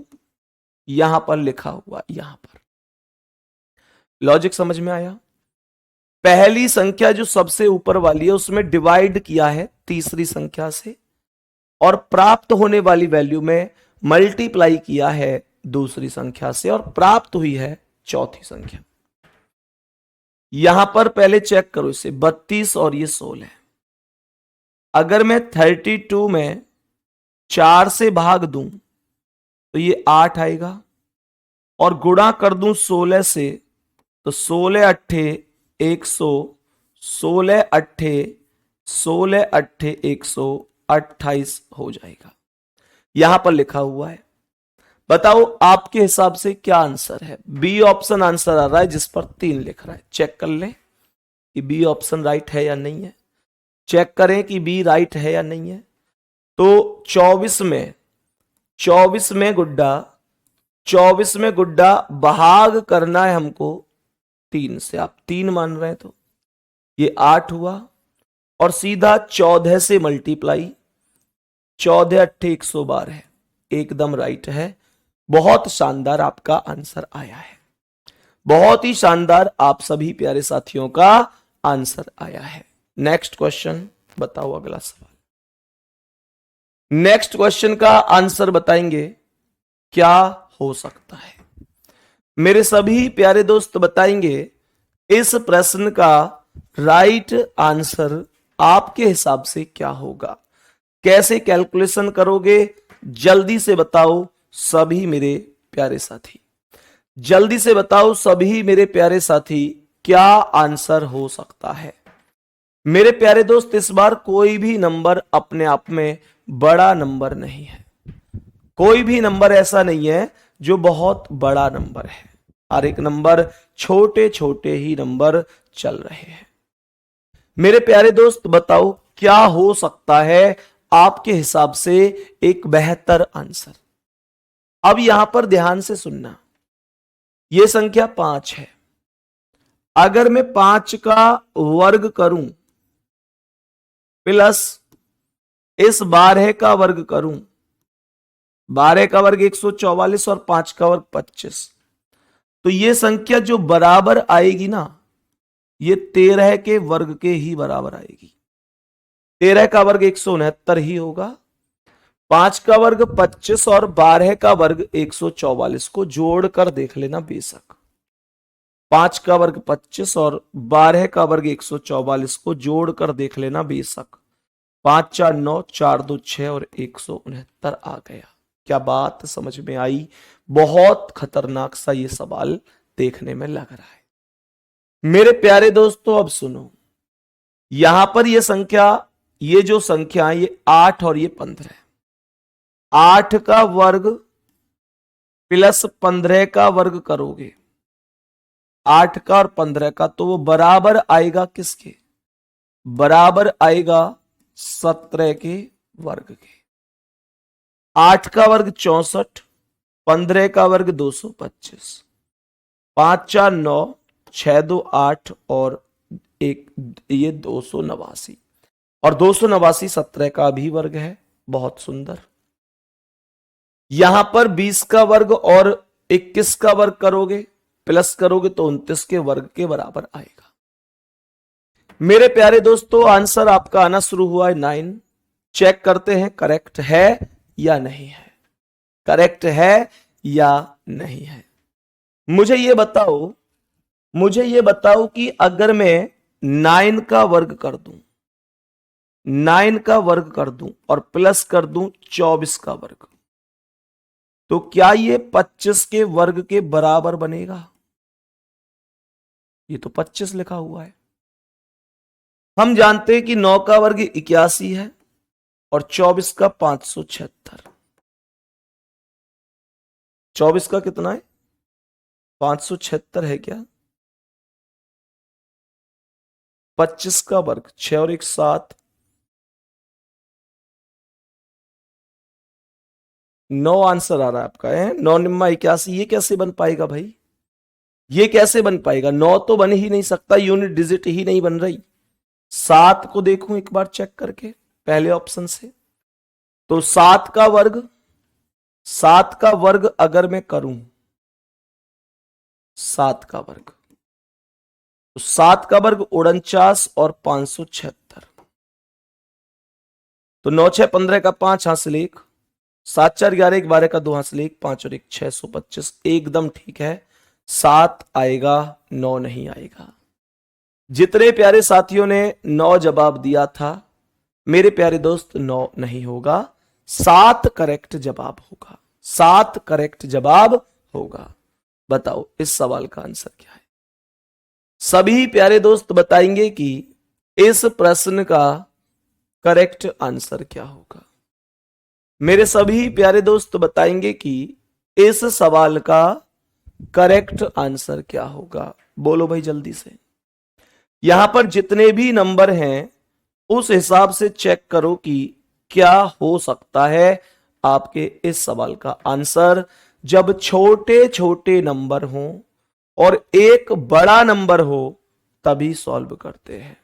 यहां पर लिखा हुआ, यहां पर। लॉजिक समझ में आया? पहली संख्या जो सबसे ऊपर वाली है उसमें डिवाइड किया है तीसरी संख्या से, और प्राप्त होने वाली वैल्यू में मल्टीप्लाई किया है दूसरी संख्या से, और प्राप्त हुई है चौथी संख्या। यहां पर पहले चेक करो इसे, 32 और ये 16। अगर मैं 32 में 4 से भाग दूं तो ये 8 आएगा, और गुणा कर दूं 16 से तो 16 अट्ठे 100, 16 अट्ठे 128 हो जाएगा। यहां पर लिखा हुआ है। बताओ आपके हिसाब से क्या आंसर है। बी ऑप्शन आंसर आ रहा है जिस पर 3 लिख रहा है। चेक कर लें कि बी ऑप्शन राइट है या नहीं है। चेक करें कि बी राइट है या नहीं है। तो 24 में गुड्डा भाग करना है हमको 3 से। आप 3 मान रहे हैं तो ये 8 हुआ और सीधा 14 से मल्टीप्लाई। 14 अट्ठे 112 है। एकदम राइट है। बहुत शानदार आपका आंसर आया है। बहुत ही शानदार आप सभी प्यारे साथियों का आंसर आया है। नेक्स्ट क्वेश्चन बताओ। अगला सवाल, नेक्स्ट क्वेश्चन का आंसर बताएंगे क्या हो सकता है। मेरे सभी प्यारे दोस्त बताएंगे इस प्रश्न का राइट आंसर आपके हिसाब से क्या होगा। कैसे कैलकुलेशन करोगे जल्दी से बताओ सभी मेरे प्यारे साथी। जल्दी से बताओ सभी मेरे प्यारे साथी क्या आंसर हो सकता है। मेरे प्यारे दोस्त इस बार कोई भी नंबर अपने आप में बड़ा नंबर नहीं है। कोई भी नंबर ऐसा नहीं है जो बहुत बड़ा नंबर है। हर एक नंबर छोटे छोटे ही नंबर चल रहे हैं। मेरे प्यारे दोस्त बताओ क्या हो सकता है आपके हिसाब से एक बेहतर आंसर। अब यहां पर ध्यान से सुनना। यह संख्या 5 है। अगर मैं 5 का वर्ग करूं प्लस इस 12 का वर्ग करूं, 12 का वर्ग 144 और 5 का वर्ग 25, तो यह संख्या जो बराबर आएगी ना, ये 13 के वर्ग के ही बराबर आएगी। 13 का वर्ग 169 ही होगा। 5 का वर्ग 25 और 12 का वर्ग 144 को जोड़कर देख लेना बेशक। 5 का वर्ग 25 और 12 का वर्ग 144 को जोड़कर देख लेना बेशक। 5 4 9, 4 2 6 और 169 आ गया। क्या बात समझ में आई। बहुत खतरनाक सा ये सवाल देखने में लग रहा है। मेरे प्यारे दोस्तों अब सुनो। यहां पर ये संख्या, ये जो संख्या है ये 8 और ये 15। 8 का वर्ग प्लस 15 का वर्ग करोगे, 8 का और 15 का, तो वो बराबर आएगा किसके? बराबर आएगा 17 के वर्ग के। 8 का वर्ग 64, 15 का वर्ग 225, 5 4 9, 6 2 8 और एक ये 289, और 289 17 का भी वर्ग है। बहुत सुंदर। यहां पर 20 का वर्ग और 21 का वर्ग करोगे, प्लस करोगे तो 29 के वर्ग के बराबर आएगा। मेरे प्यारे दोस्तों आंसर आपका आना शुरू हुआ है 9। चेक करते हैं करेक्ट है या नहीं है। करेक्ट है या नहीं है। मुझे ये बताओ कि अगर मैं 9 का वर्ग कर दूं, 9 का वर्ग कर दूं और प्लस कर दूं 24 का वर्ग, तो क्या ये 25 के वर्ग के बराबर बनेगा? ये तो 25 लिखा हुआ है। हम जानते हैं कि 9 का वर्ग 81 है और 24 का 576। 24 का कितना है? 576 है क्या? 25 का वर्ग 6 और 1 7, 9 आंसर आ रहा है आपका है। 9 निम्मा 81, ये कैसे बन पाएगा भाई? ये कैसे बन पाएगा? 9 तो बन ही नहीं सकता, यूनिट डिजिट ही नहीं बन रही। 7 को देखूं एक बार चेक करके पहले ऑप्शन से। तो 7 का वर्ग अगर मैं करूं, 7 का वर्ग, तो 7 का वर्ग 49 और 576, तो 9 6 15 का 5 हासिल 1, 7 4 11 12 का 2 हासिल 1, 5 और 1 625। एकदम ठीक है। 7 आएगा, 9 नहीं आएगा। जितने प्यारे साथियों ने 9 जवाब दिया था, मेरे प्यारे दोस्त 9 नहीं होगा, 7 करेक्ट जवाब होगा। 7 करेक्ट जवाब होगा। बताओ इस सवाल का आंसर क्या है। सभी प्यारे दोस्त बताएंगे कि इस प्रश्न का करेक्ट आंसर क्या होगा। मेरे सभी प्यारे दोस्त बताएंगे कि इस सवाल का करेक्ट आंसर क्या होगा? बोलो भाई जल्दी से। यहां पर जितने भी नंबर हैं उस हिसाब से चेक करो कि क्या हो सकता है आपके इस सवाल का आंसर, जब छोटे छोटे नंबर हों और एक बड़ा नंबर हो तभी सॉल्व करते हैं।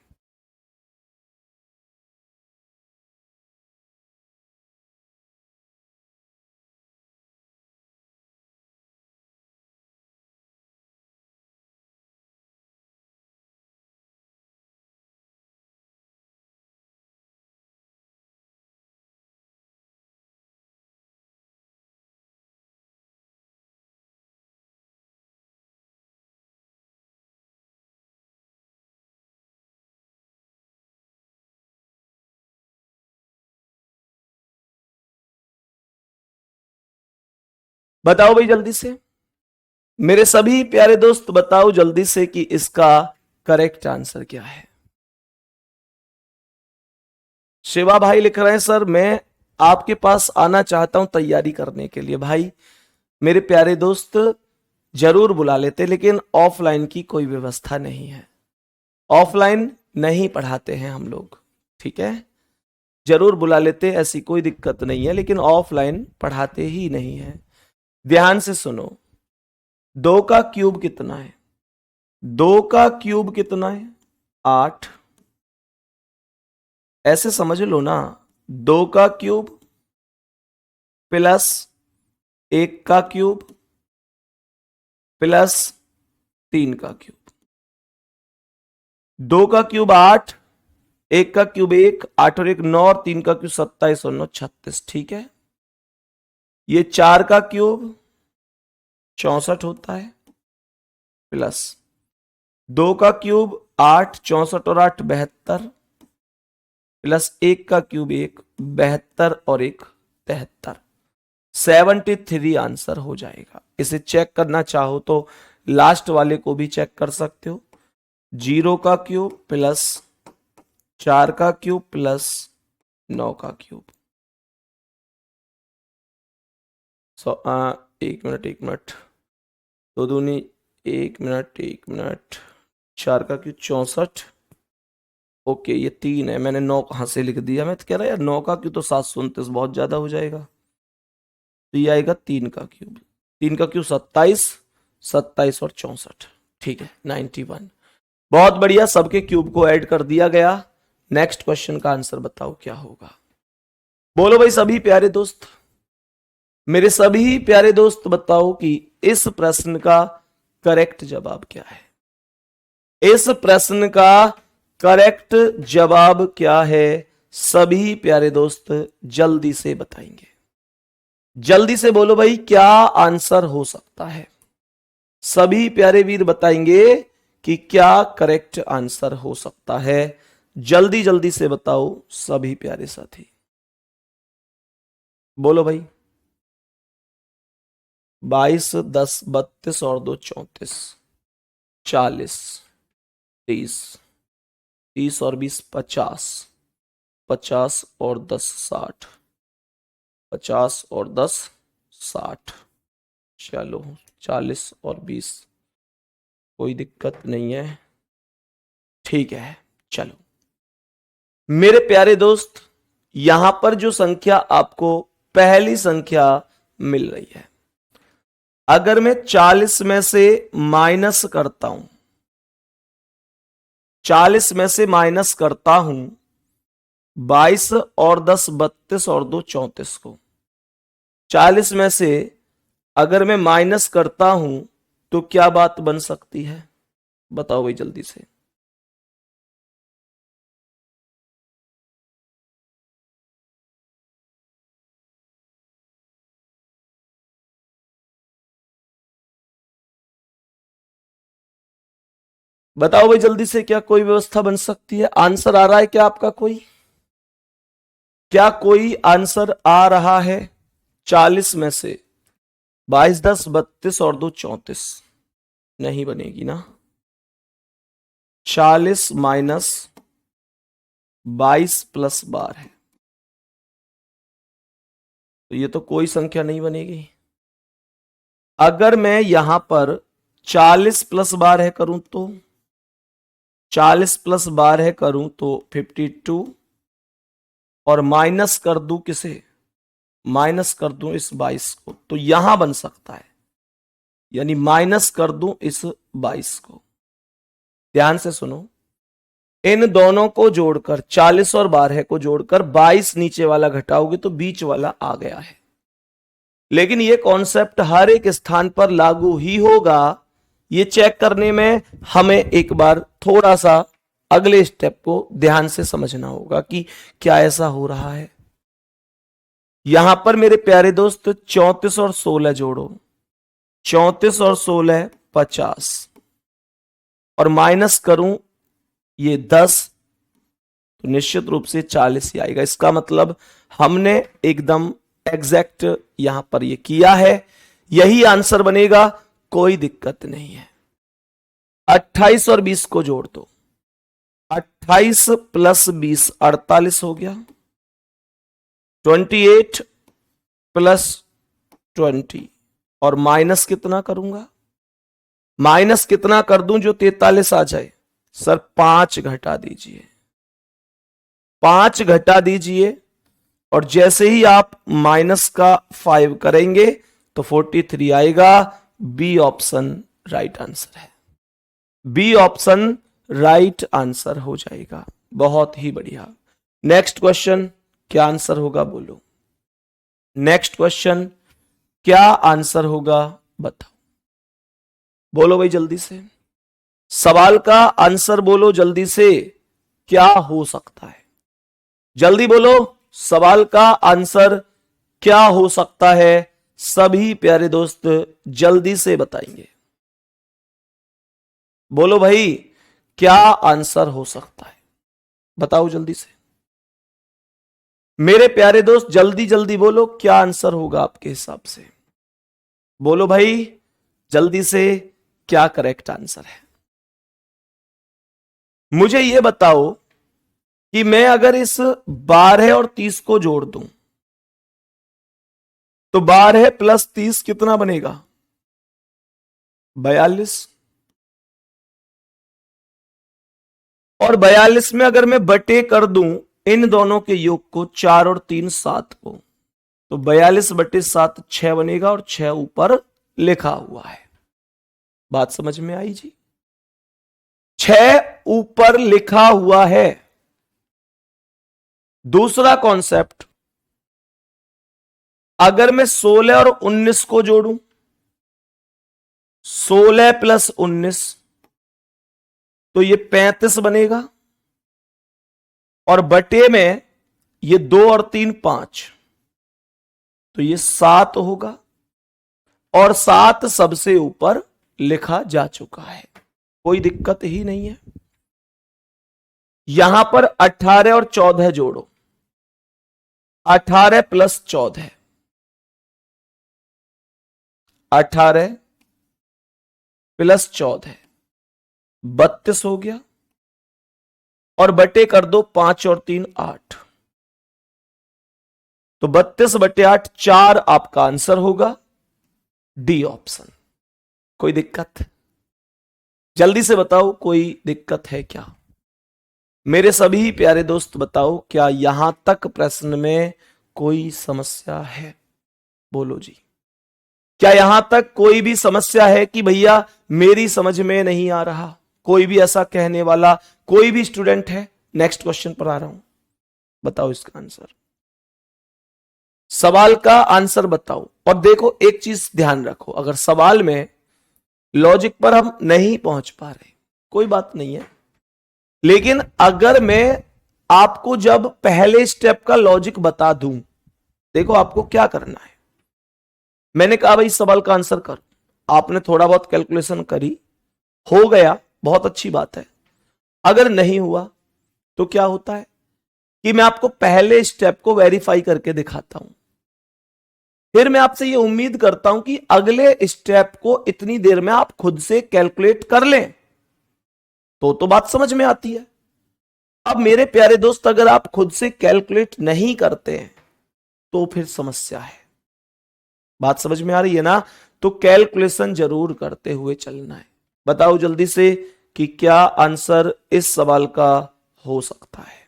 बताओ भाई जल्दी से, मेरे सभी प्यारे दोस्त बताओ जल्दी से कि इसका करेक्ट आंसर क्या है। शिवा भाई लिख रहे हैं सर मैं आपके पास आना चाहता हूं तैयारी करने के लिए। भाई मेरे प्यारे दोस्त जरूर बुला लेते, लेकिन ऑफलाइन की कोई व्यवस्था नहीं है, ऑफलाइन नहीं पढ़ाते हैं हम लोग, ठीक है। जरूर बुला लेते, ऐसी कोई दिक्कत नहीं है, लेकिन ऑफलाइन पढ़ाते ही नहीं है। ध्यान से सुनो, 2 का क्यूब कितना है? 2 का क्यूब कितना है? 8। ऐसे समझ लो ना, 2 का क्यूब प्लस 1 का क्यूब प्लस 3 का क्यूब। 2 का क्यूब 8, 1 का क्यूब 1, 8 और 1 9 और 3 का क्यूब 27 और 9 36, ठीक है। ये 4 का क्यूब 64 होता है, प्लस 2 का क्यूब 8, 64 और 8 72, प्लस 1 का क्यूब 1 72 और 1 73, 73 आंसर हो जाएगा। इसे चेक करना चाहो तो लास्ट वाले को भी चेक कर सकते हो। 0 का क्यूब प्लस 4 का क्यूब प्लस 9 का क्यूब। एक मिनट, 2 दूनी 1 मिनट, 4 का क्यूब 64, ओके ये 3 है, मैंने 9 कहां से लिख दिया, मैं तो कह रहा यार 9 का क्यूब तो 729 बहुत ज्यादा हो जाएगा, तो ये आएगा 3 का क्यूब। 3 का क्यूब 27, 27 और 64, ठीक है 91। बहुत बढ़िया, सबके क्यूब को ऐड कर दिया गया। नेक्स्ट क्वेश्चन का आंसर बताओ क्या होगा? बोलो भाई सभी प्यारे दोस्त, मेरे सभी प्यारे दोस्त बताओ कि इस प्रश्न का करेक्ट जवाब क्या है? इस प्रश्न का करेक्ट जवाब क्या है? सभी प्यारे दोस्त जल्दी से बताएंगे, जल्दी से बोलो भाई क्या आंसर हो सकता है। सभी प्यारे वीर बताएंगे कि क्या करेक्ट आंसर हो सकता है। जल्दी जल्दी से बताओ सभी प्यारे साथी, बोलो भाई। 22 10 32 और 2 34, 40 30, 30 और 20 50, 50 और 10 60, 50 और 10 60, चलो 40 और 20, कोई दिक्कत नहीं है, ठीक है। चलो मेरे प्यारे दोस्त, यहां पर जो संख्या आपको पहली संख्या मिल रही है, अगर मैं 40 में से माइनस करता हूं, 40 में से माइनस करता हूं 22 और 10 32 और 2 34 को, 40 में से अगर मैं माइनस करता हूं तो क्या बात बन सकती है? बताओ भाई जल्दी से। बताओ भाई जल्दी से, क्या कोई व्यवस्था बन सकती है? आंसर आ रहा है क्या आपका कोई? क्या कोई आंसर आ रहा है? 40 में से 22 10 32 और 2 34 नहीं बनेगी ना। 40 माइनस 22 प्लस 12 है, तो ये तो कोई संख्या नहीं बनेगी। अगर मैं यहां पर 40 प्लस 12 करूं तो 40 प्लस 12 करूं तो 52, और माइनस कर दूं किसे, माइनस कर दूं इस 22 को, तो यहां बन सकता है, यानी माइनस कर दूं इस 22 को। ध्यान से सुनो, इन दोनों को जोड़कर 40 और 12 को जोड़कर 22 नीचे वाला घटाओगे तो बीच वाला आ गया है। लेकिन यह कॉन्सेप्ट हर एक स्थान पर लागू ही होगा, ये चेक करने में हमें एक बार थोड़ा सा अगले स्टेप को ध्यान से समझना होगा कि क्या ऐसा हो रहा है। यहां पर मेरे प्यारे दोस्त 34 और 16 जोड़ो, 34 और 16 50, और माइनस करूं ये 10, तो निश्चित रूप से 40 ही आएगा। इसका मतलब हमने एकदम एग्जैक्ट यहां पर ये किया है, यही आंसर बनेगा, कोई दिक्कत नहीं है। 28 और 20 को जोड़ दो, 28 प्लस 20 48 हो गया, 28 प्लस 20, और माइनस कितना करूंगा, माइनस कितना कर दूं जो 43 आ जाए, सर 5 घटा दीजिए, 5 घटा दीजिए, और जैसे ही आप माइनस का 5 करेंगे तो 43 आएगा। बी ऑप्शन राइट आंसर है, बी ऑप्शन राइट आंसर हो जाएगा। बहुत ही बढ़िया। नेक्स्ट क्वेश्चन, क्या आंसर होगा बोलो, नेक्स्ट क्वेश्चन क्या आंसर होगा बताओ, बोलो भाई जल्दी से, सवाल का आंसर बोलो जल्दी से, क्या हो सकता है, जल्दी बोलो, सवाल का आंसर क्या हो सकता है, सभी प्यारे दोस्त जल्दी से बताएंगे, बोलो भाई क्या आंसर हो सकता है, बताओ जल्दी से मेरे प्यारे दोस्त, जल्दी जल्दी बोलो क्या आंसर होगा आपके हिसाब से, बोलो भाई जल्दी से क्या करेक्ट आंसर है। मुझे यह बताओ कि मैं अगर इस 12 और 30 को जोड़ दूं तो 12 प्लस 30 कितना बनेगा, 42, और 42 में अगर मैं बटे कर दूं इन दोनों के योग को, 4 और 3 7 को, तो 42 बटे 7 6 बनेगा, और 6 ऊपर लिखा हुआ है। बात समझ में आई जी, 6 ऊपर लिखा हुआ है। दूसरा कॉन्सेप्ट, अगर मैं 16 और 19 को जोड़ूं, 16 प्लस 19 तो ये 35 बनेगा, और बटे में ये 2 और 3 5, तो ये 7 होगा, और 7 सबसे ऊपर लिखा जा चुका है, कोई दिक्कत ही नहीं है। यहां पर 18 और 14 जोड़ो, 18 प्लस 14, 18 प्लस 14 32 हो गया, और बटे कर दो 5 और 3 8, तो 32 बटे 8 4 आपका आंसर होगा, डी ऑप्शन। कोई दिक्कत, जल्दी से बताओ कोई दिक्कत है क्या, मेरे सभी प्यारे दोस्त बताओ, क्या यहां तक प्रश्न में कोई समस्या है, बोलो जी, क्या यहां तक कोई भी समस्या है कि भैया मेरी समझ में नहीं आ रहा, कोई भी ऐसा कहने वाला कोई भी स्टूडेंट है। नेक्स्ट क्वेश्चन पर आ रहा हूं, बताओ इसका आंसर, सवाल का आंसर बताओ। और देखो एक चीज ध्यान रखो, अगर सवाल में लॉजिक पर हम नहीं पहुंच पा रहे कोई बात नहीं है, लेकिन अगर मैं आपको जब पहले स्टेप का लॉजिक बता दूं, देखो आपको क्या करना है, मैंने कहा भाई सवाल का आंसर कर, आपने थोड़ा बहुत कैलकुलेशन करी, हो गया, बहुत अच्छी बात है। अगर नहीं हुआ तो क्या होता है कि मैं आपको पहले स्टेप को वेरीफाई करके दिखाता हूं, फिर मैं आपसे यह उम्मीद करता हूं कि अगले स्टेप को इतनी देर में आप खुद से कैलकुलेट कर लें, तो बात समझ में आती है। अब मेरे प्यारे दोस्त, अगर आप खुद से कैलकुलेट नहीं करते हैं तो फिर समस्या है, बात समझ में आ रही है ना। तो कैलकुलेशन जरूर करते हुए चलना है। बताओ जल्दी से कि क्या आंसर इस सवाल का हो सकता है।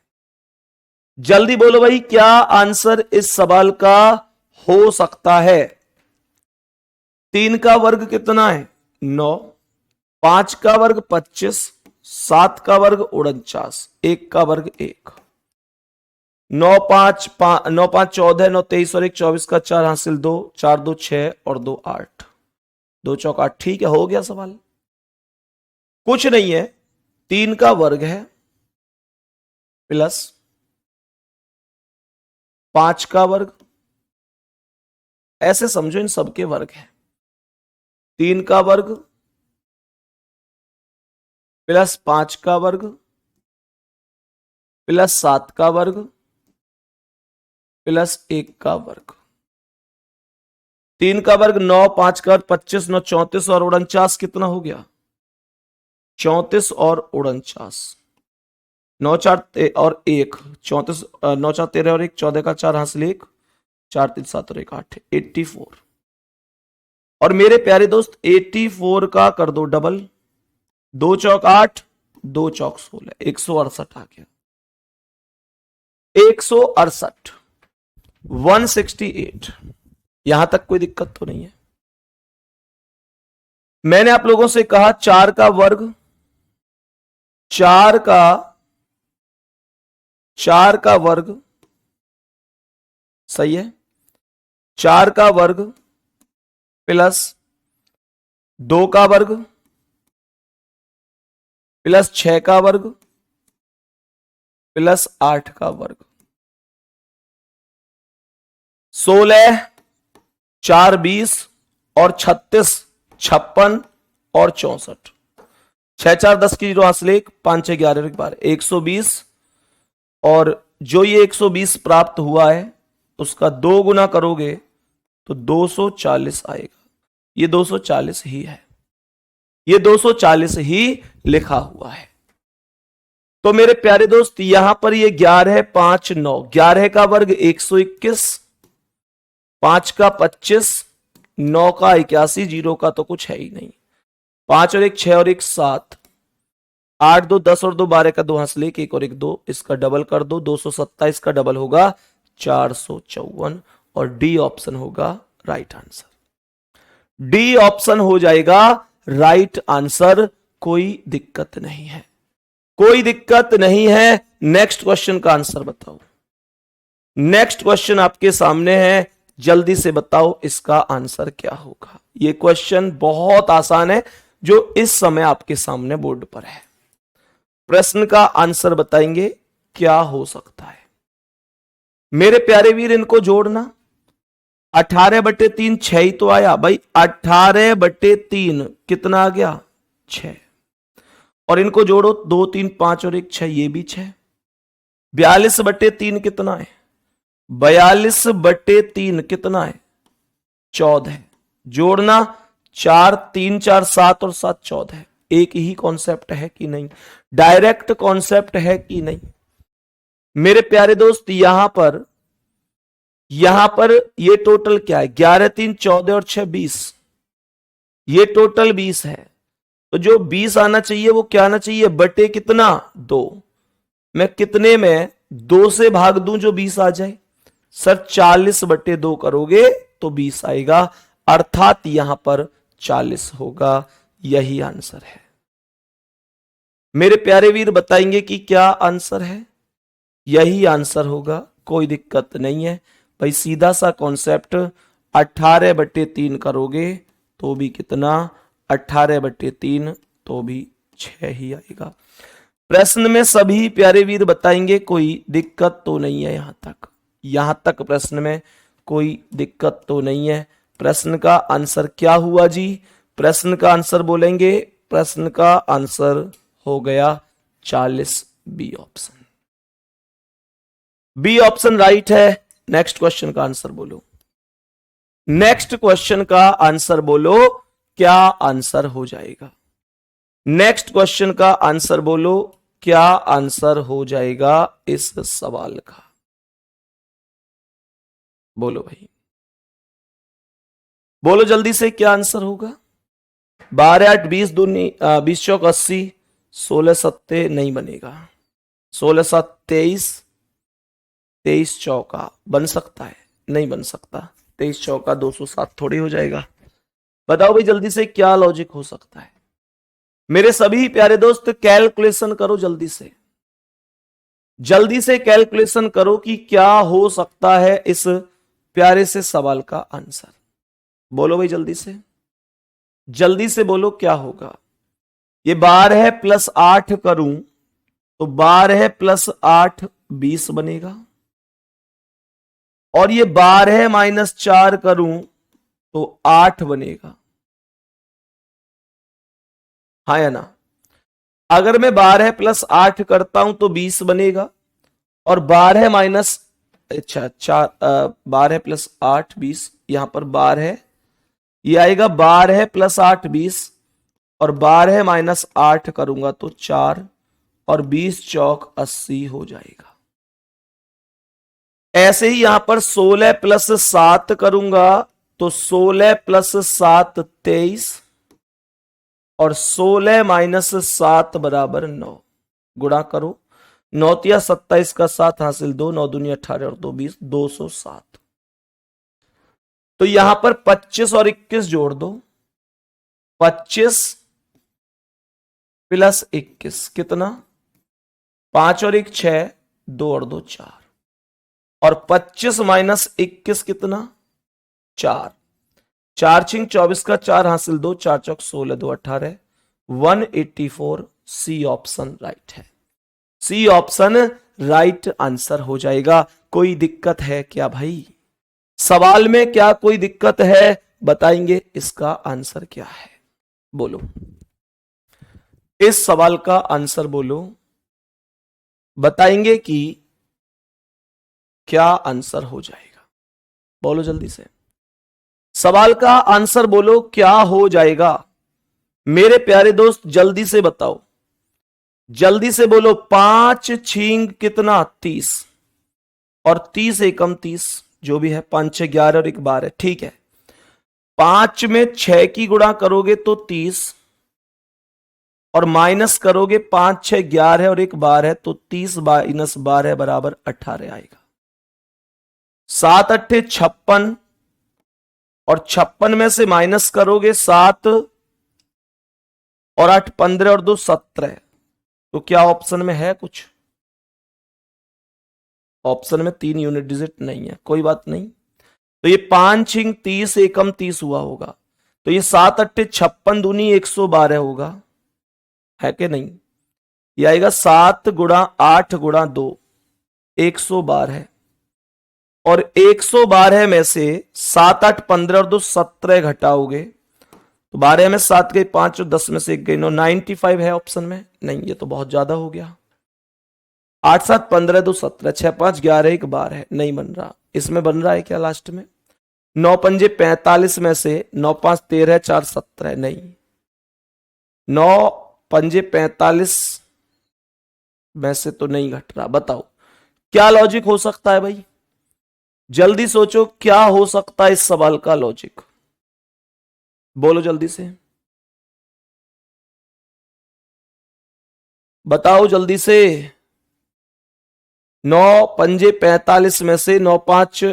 जल्दी बोलो भाई, क्या आंसर इस सवाल का हो सकता है। 3 का वर्ग कितना है? 9। 5 का वर्ग 25, 7 का वर्ग 49, 1 का वर्ग 1। 9 5 14, 9 23 और 1 24 का 4 हासिल 2, 4 2 6 और 2 8, 2 चौक 8। ठीक है, हो गया सवाल। कुछ नहीं है, 3 का वर्ग है प्लस 5 का वर्ग, ऐसे समझो इन सबके वर्ग है। 3 का वर्ग प्लस 5 का वर्ग प्लस 7 का वर्ग प्लस 1 का वर्ग। 3 का वर्ग 9, 5 का वर्ग 25, 9 34 और 49 कितना हो गया? 34 और 49। 9 4 और 1 34, 9 4 13 और 1 14 का 4 हासिल 1, 4 3 7 और 1 8, 84। और मेरे प्यारे दोस्त 84 का कर दो डबल, 2 चौक 8, 2 चौक 16, 168 आ गया। 168, 168। यहां तक कोई दिक्कत तो नहीं है। मैंने आप लोगों से कहा 4 का वर्ग, 4 का वर्ग सही है, 4 का वर्ग प्लस 2 का वर्ग प्लस 6 का वर्ग प्लस 8 का वर्ग। 16 4 20 और 36 56 और 64। 6 4 10 की 0 हासिल 1, 5 6 11 एक बार 120। और जो ये 120 प्राप्त हुआ है उसका 2 गुना करोगे तो 240 आएगा। ये 240 ही है, ये 240 ही लिखा हुआ है। तो मेरे प्यारे दोस्त यहां पर ये 11 5 9, 11 का वर्ग 121, 5 का 25, 9 का 81, 0 का तो कुछ है ही नहीं। 5 और 1 6 और 1 7, 8 2 10 और 2 12 का 2 हासिल 1 और 1 2, इसका डबल कर दो, 227 का डबल होगा 454 और डी ऑप्शन होगा राइट आंसर। डी ऑप्शन हो जाएगा राइट आंसर, कोई दिक्कत नहीं है, कोई दिक्कत नहीं है। नेक्स्ट क्वेश्चन का आंसर बताओ। नेक्स्ट क्वेश्चन आपके सामने है, जल्दी से बताओ इसका आंसर क्या होगा। यह क्वेश्चन बहुत आसान है जो इस समय आपके सामने बोर्ड पर है। प्रश्न का आंसर बताएंगे क्या हो सकता है। मेरे प्यारे वीर इनको जोड़ना, 18/3 6 ही तो आया भाई, 18/3 कितना आ गया? 6। और इनको जोड़ो 2 3 5 और 1 6, ये भी 6। 42/3 कितना है? 42/3 कितना है? 14 है। जोड़ना 4 3 4 7 और 7 14। एक ही कॉन्सेप्ट है कि नहीं? डायरेक्ट कॉन्सेप्ट है कि नहीं? मेरे प्यारे दोस्त यहां पर ये टोटल क्या है? 11 3 14 और 6 20, ये टोटल 20 है। तो जो 20 आना चाहिए वो क्या आना चाहिए? बटे कितना? 2। मैं कितने में 2 से भाग दूं जो 20 आ जाए? सर 40/2 करोगे तो 20 आएगा, अर्थात यहां पर 40 होगा। यही आंसर है। मेरे प्यारे वीर बताएंगे कि क्या आंसर है? यही आंसर होगा, कोई दिक्कत नहीं है भाई। सीधा सा कॉन्सेप्ट, 18/3 करोगे तो भी कितना? 18/3 तो भी 6 ही आएगा। प्रश्न में सभी प्यारे वीर बताएंगे कोई दिक्कत तो नहीं है। यहां तक प्रश्न में कोई दिक्कत तो नहीं है। प्रश्न का आंसर क्या हुआ जी? प्रश्न का आंसर बोलेंगे, प्रश्न का आंसर हो गया 40, B option. B option right है। नेक्स्ट क्वेश्चन का आंसर बोलो। नेक्स्ट क्वेश्चन का आंसर बोलो, क्या आंसर हो जाएगा? नेक्स्ट क्वेश्चन का आंसर बोलो, क्या आंसर हो जाएगा इस सवाल का? बोलो भाई। बोलो जल्दी से क्या आंसर होगा। 12 8 20 दूनी 20 चौक 80, 16 सत्ते नहीं बनेगा, 16 7 23, 23 चौका बन सकता है, नहीं बन सकता, 23 चौका 207 थोड़ी हो जाएगा। बताओ भाई जल्दी से क्या लॉजिक हो सकता है। मेरे सभी प्यारे दोस्त कैलकुलेशन करो जल्दी से, जल्दी से कैलकुलेशन करो कि क्या हो सकता है इस प्यारे से सवाल का आंसर। बोलो भाई जल्दी से बोलो क्या होगा। ये 12 प्लस 8 करूं तो 12 प्लस 8 20 बनेगा, और ये 12 माइनस 4 करूं तो 8 बनेगा, हाँ या ना। अगर मैं 12 प्लस 8 करता हूं तो 20 बनेगा, और 12 माइनस, अच्छा 12 प्लस 8 20, यहां पर 12, ये आएगा 12 प्लस 8 20, और 12 माइनस 8 करूंगा तो 4, और 20 चौक 80 हो जाएगा। ऐसे ही यहां पर 16 प्लस 7 करूंगा तो 16 प्लस 7 23, और 16 माइनस 7 बराबर 9, गुणा करो, 9 तिया 27 का 7 हासिल 2, 9 दूनी 18 और 2 20, 207। तो यहां पर 25 और 21 जोड़ दो, 25 प्लस 21 कितना, 5 और 1 6, 2 और 2 4, और 25 माइनस 21 कितना 4, 4 छिंग 24 का 4 हासिल 2, 4 चौक 16, 2 18, 184। सी ऑप्शन राइट है, सी ऑप्शन राइट आंसर हो जाएगा। कोई दिक्कत है क्या भाई, सवाल में क्या कोई दिक्कत है, बताएंगे इसका आंसर क्या है। बोलो इस सवाल का आंसर बोलो, बताएंगे कि क्या आंसर हो जाएगा। बोलो जल्दी से, सवाल का आंसर बोलो क्या हो जाएगा। मेरे प्यारे दोस्त जल्दी से बताओ, जल्दी से बोलो। 5 छींग कितना 30, और 30 एकम 30, जो भी है 5 6 11 और 1 12, ठीक है। 5 में 6 की गुणा करोगे तो 30, और माइनस करोगे 5 6 11 और 1 12, तो 30 माइनस 12 बराबर 18 आएगा। 7 8 56, और 56 में से माइनस करोगे 7, और 8 15 और 2 17, तो क्या ऑप्शन में है कुछ, ऑप्शन में 3 यूनिट डिजिट नहीं है, कोई बात नहीं। तो ये 5 छिंग 30 एकम 30 हुआ होगा, तो ये 7 8 56 दूनी 112 होगा, है कि नहीं। ये आएगा 7 गुणा 8 गुणा 2 112, और 112 में से 7 8 15 और 2 17 घटाओगे तो 12 में 7 गई 5 और 10 में से 1 गई 9, 95 है ऑप्शन में नहीं, ये तो बहुत ज्यादा हो गया। 8 7 15 2 17, 6 5 11 1 12 नहीं बन रहा। इसमें बन रहा है क्या लास्ट में, 9 पंजे 45 में से 9 5 13 4 17 नहीं, 9 पंजे 45 में से तो नहीं घट रहा। बताओ क्या लॉजिक हो सकता है भाई, जल्दी सोचो क्या हो सकता है इस सवाल का लॉजिक, बोलो जल्दी से बताओ जल्दी से। 9 पंजे 45 में से 9 5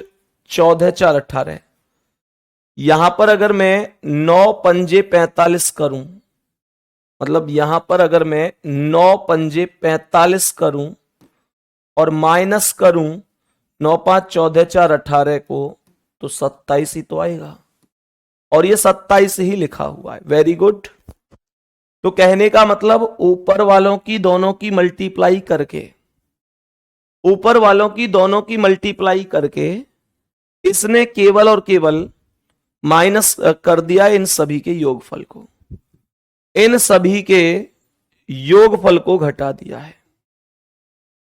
14 4 18, यहां पर अगर मैं 9 पंजे 45 करूं, मतलब यहां पर अगर मैं 9 पंजे 45 करूं और माइनस करूं 9 5 14 4 18 को, तो 27 ही तो आएगा, और ये 27 ही लिखा हुआ है। Very good. तो कहने का मतलब ऊपर वालों की दोनों की मल्टीप्लाई करके, ऊपर वालों की दोनों की मल्टीप्लाई करके इसने केवल और केवल माइनस कर दिया इन सभी के योगफल को, इन सभी के योगफल को घटा दिया है।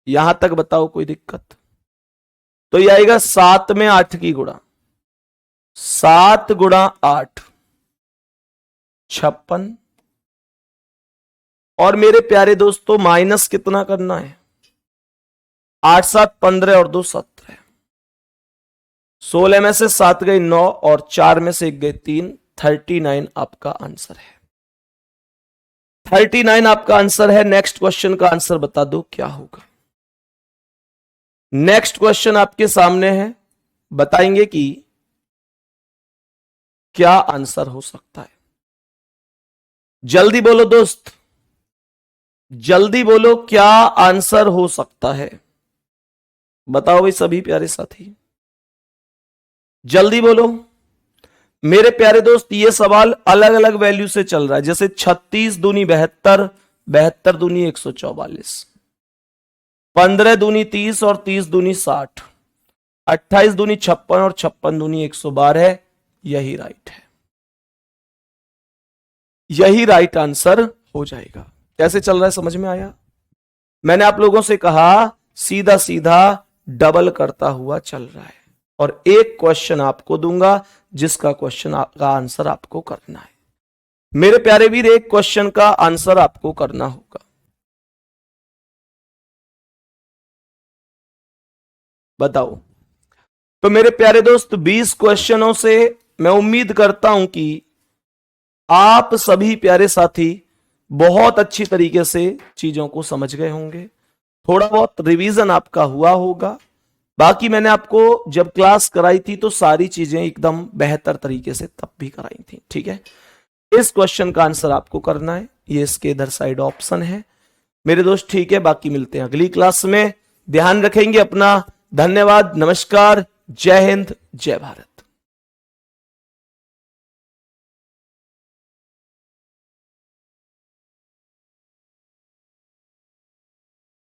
यहां तक बताओ कोई दिक्कत। तो यह आएगा 7 में 8 की गुणा, 7 गुणा 8 56, और मेरे प्यारे दोस्तों माइनस कितना करना है, 8 7 15 और 2 17, 16 में से 7 गए 9 और 4 में से 1 गए 3, 39 आपका आंसर है। 39 आपका आंसर है। नेक्स्ट क्वेश्चन का आंसर बता दो क्या होगा। नेक्स्ट क्वेश्चन आपके सामने है, बताएंगे कि क्या आंसर हो सकता है। जल्दी बोलो दोस्त, जल्दी बोलो क्या आंसर हो सकता है। बताओ भाई सभी प्यारे साथी, जल्दी बोलो। मेरे प्यारे दोस्त ये सवाल अलग अलग वैल्यू से चल रहा है, जैसे 36 दूनी 72, 72 दूनी 144, 15 दूनी 30 और 30 दूनी 60, 28 दूनी 56 और 56 दूनी 112। यही राइट है, यही राइट आंसर हो जाएगा। कैसे चल रहा है समझ में आया। मैंने आप लोगों से कहा सीधा सीधा डबल करता हुआ चल रहा है, और एक क्वेश्चन आपको दूंगा जिसका क्वेश्चन का आंसर आपको करना है। मेरे प्यारे वीर, एक क्वेश्चन का आंसर आपको करना होगा। बताओ। तो मेरे प्यारे दोस्त 20 क्वेश्चनों से मैं उम्मीद करता हूं कि आप सभी प्यारे साथी बहुत अच्छी तरीके से चीजों को समझ गए होंगे। थोड़ा बहुत रिवीजन आपका हुआ होगा। बाकी मैंने आपको जब क्लास कराई थी तो सारी चीजें एकदम बेहतर तरीके से तब भी कराई थी। ठीक है, इस क्वेश्चन का आंसर आपको करना है, ये इसके इधर साइड ऑप्शन है मेरे दोस्त। ठीक है, बाकी मिलते हैं अगली क्लास में। ध्यान रखेंगे अपना। धन्यवाद, नमस्कार, जय हिंद, जय भारत।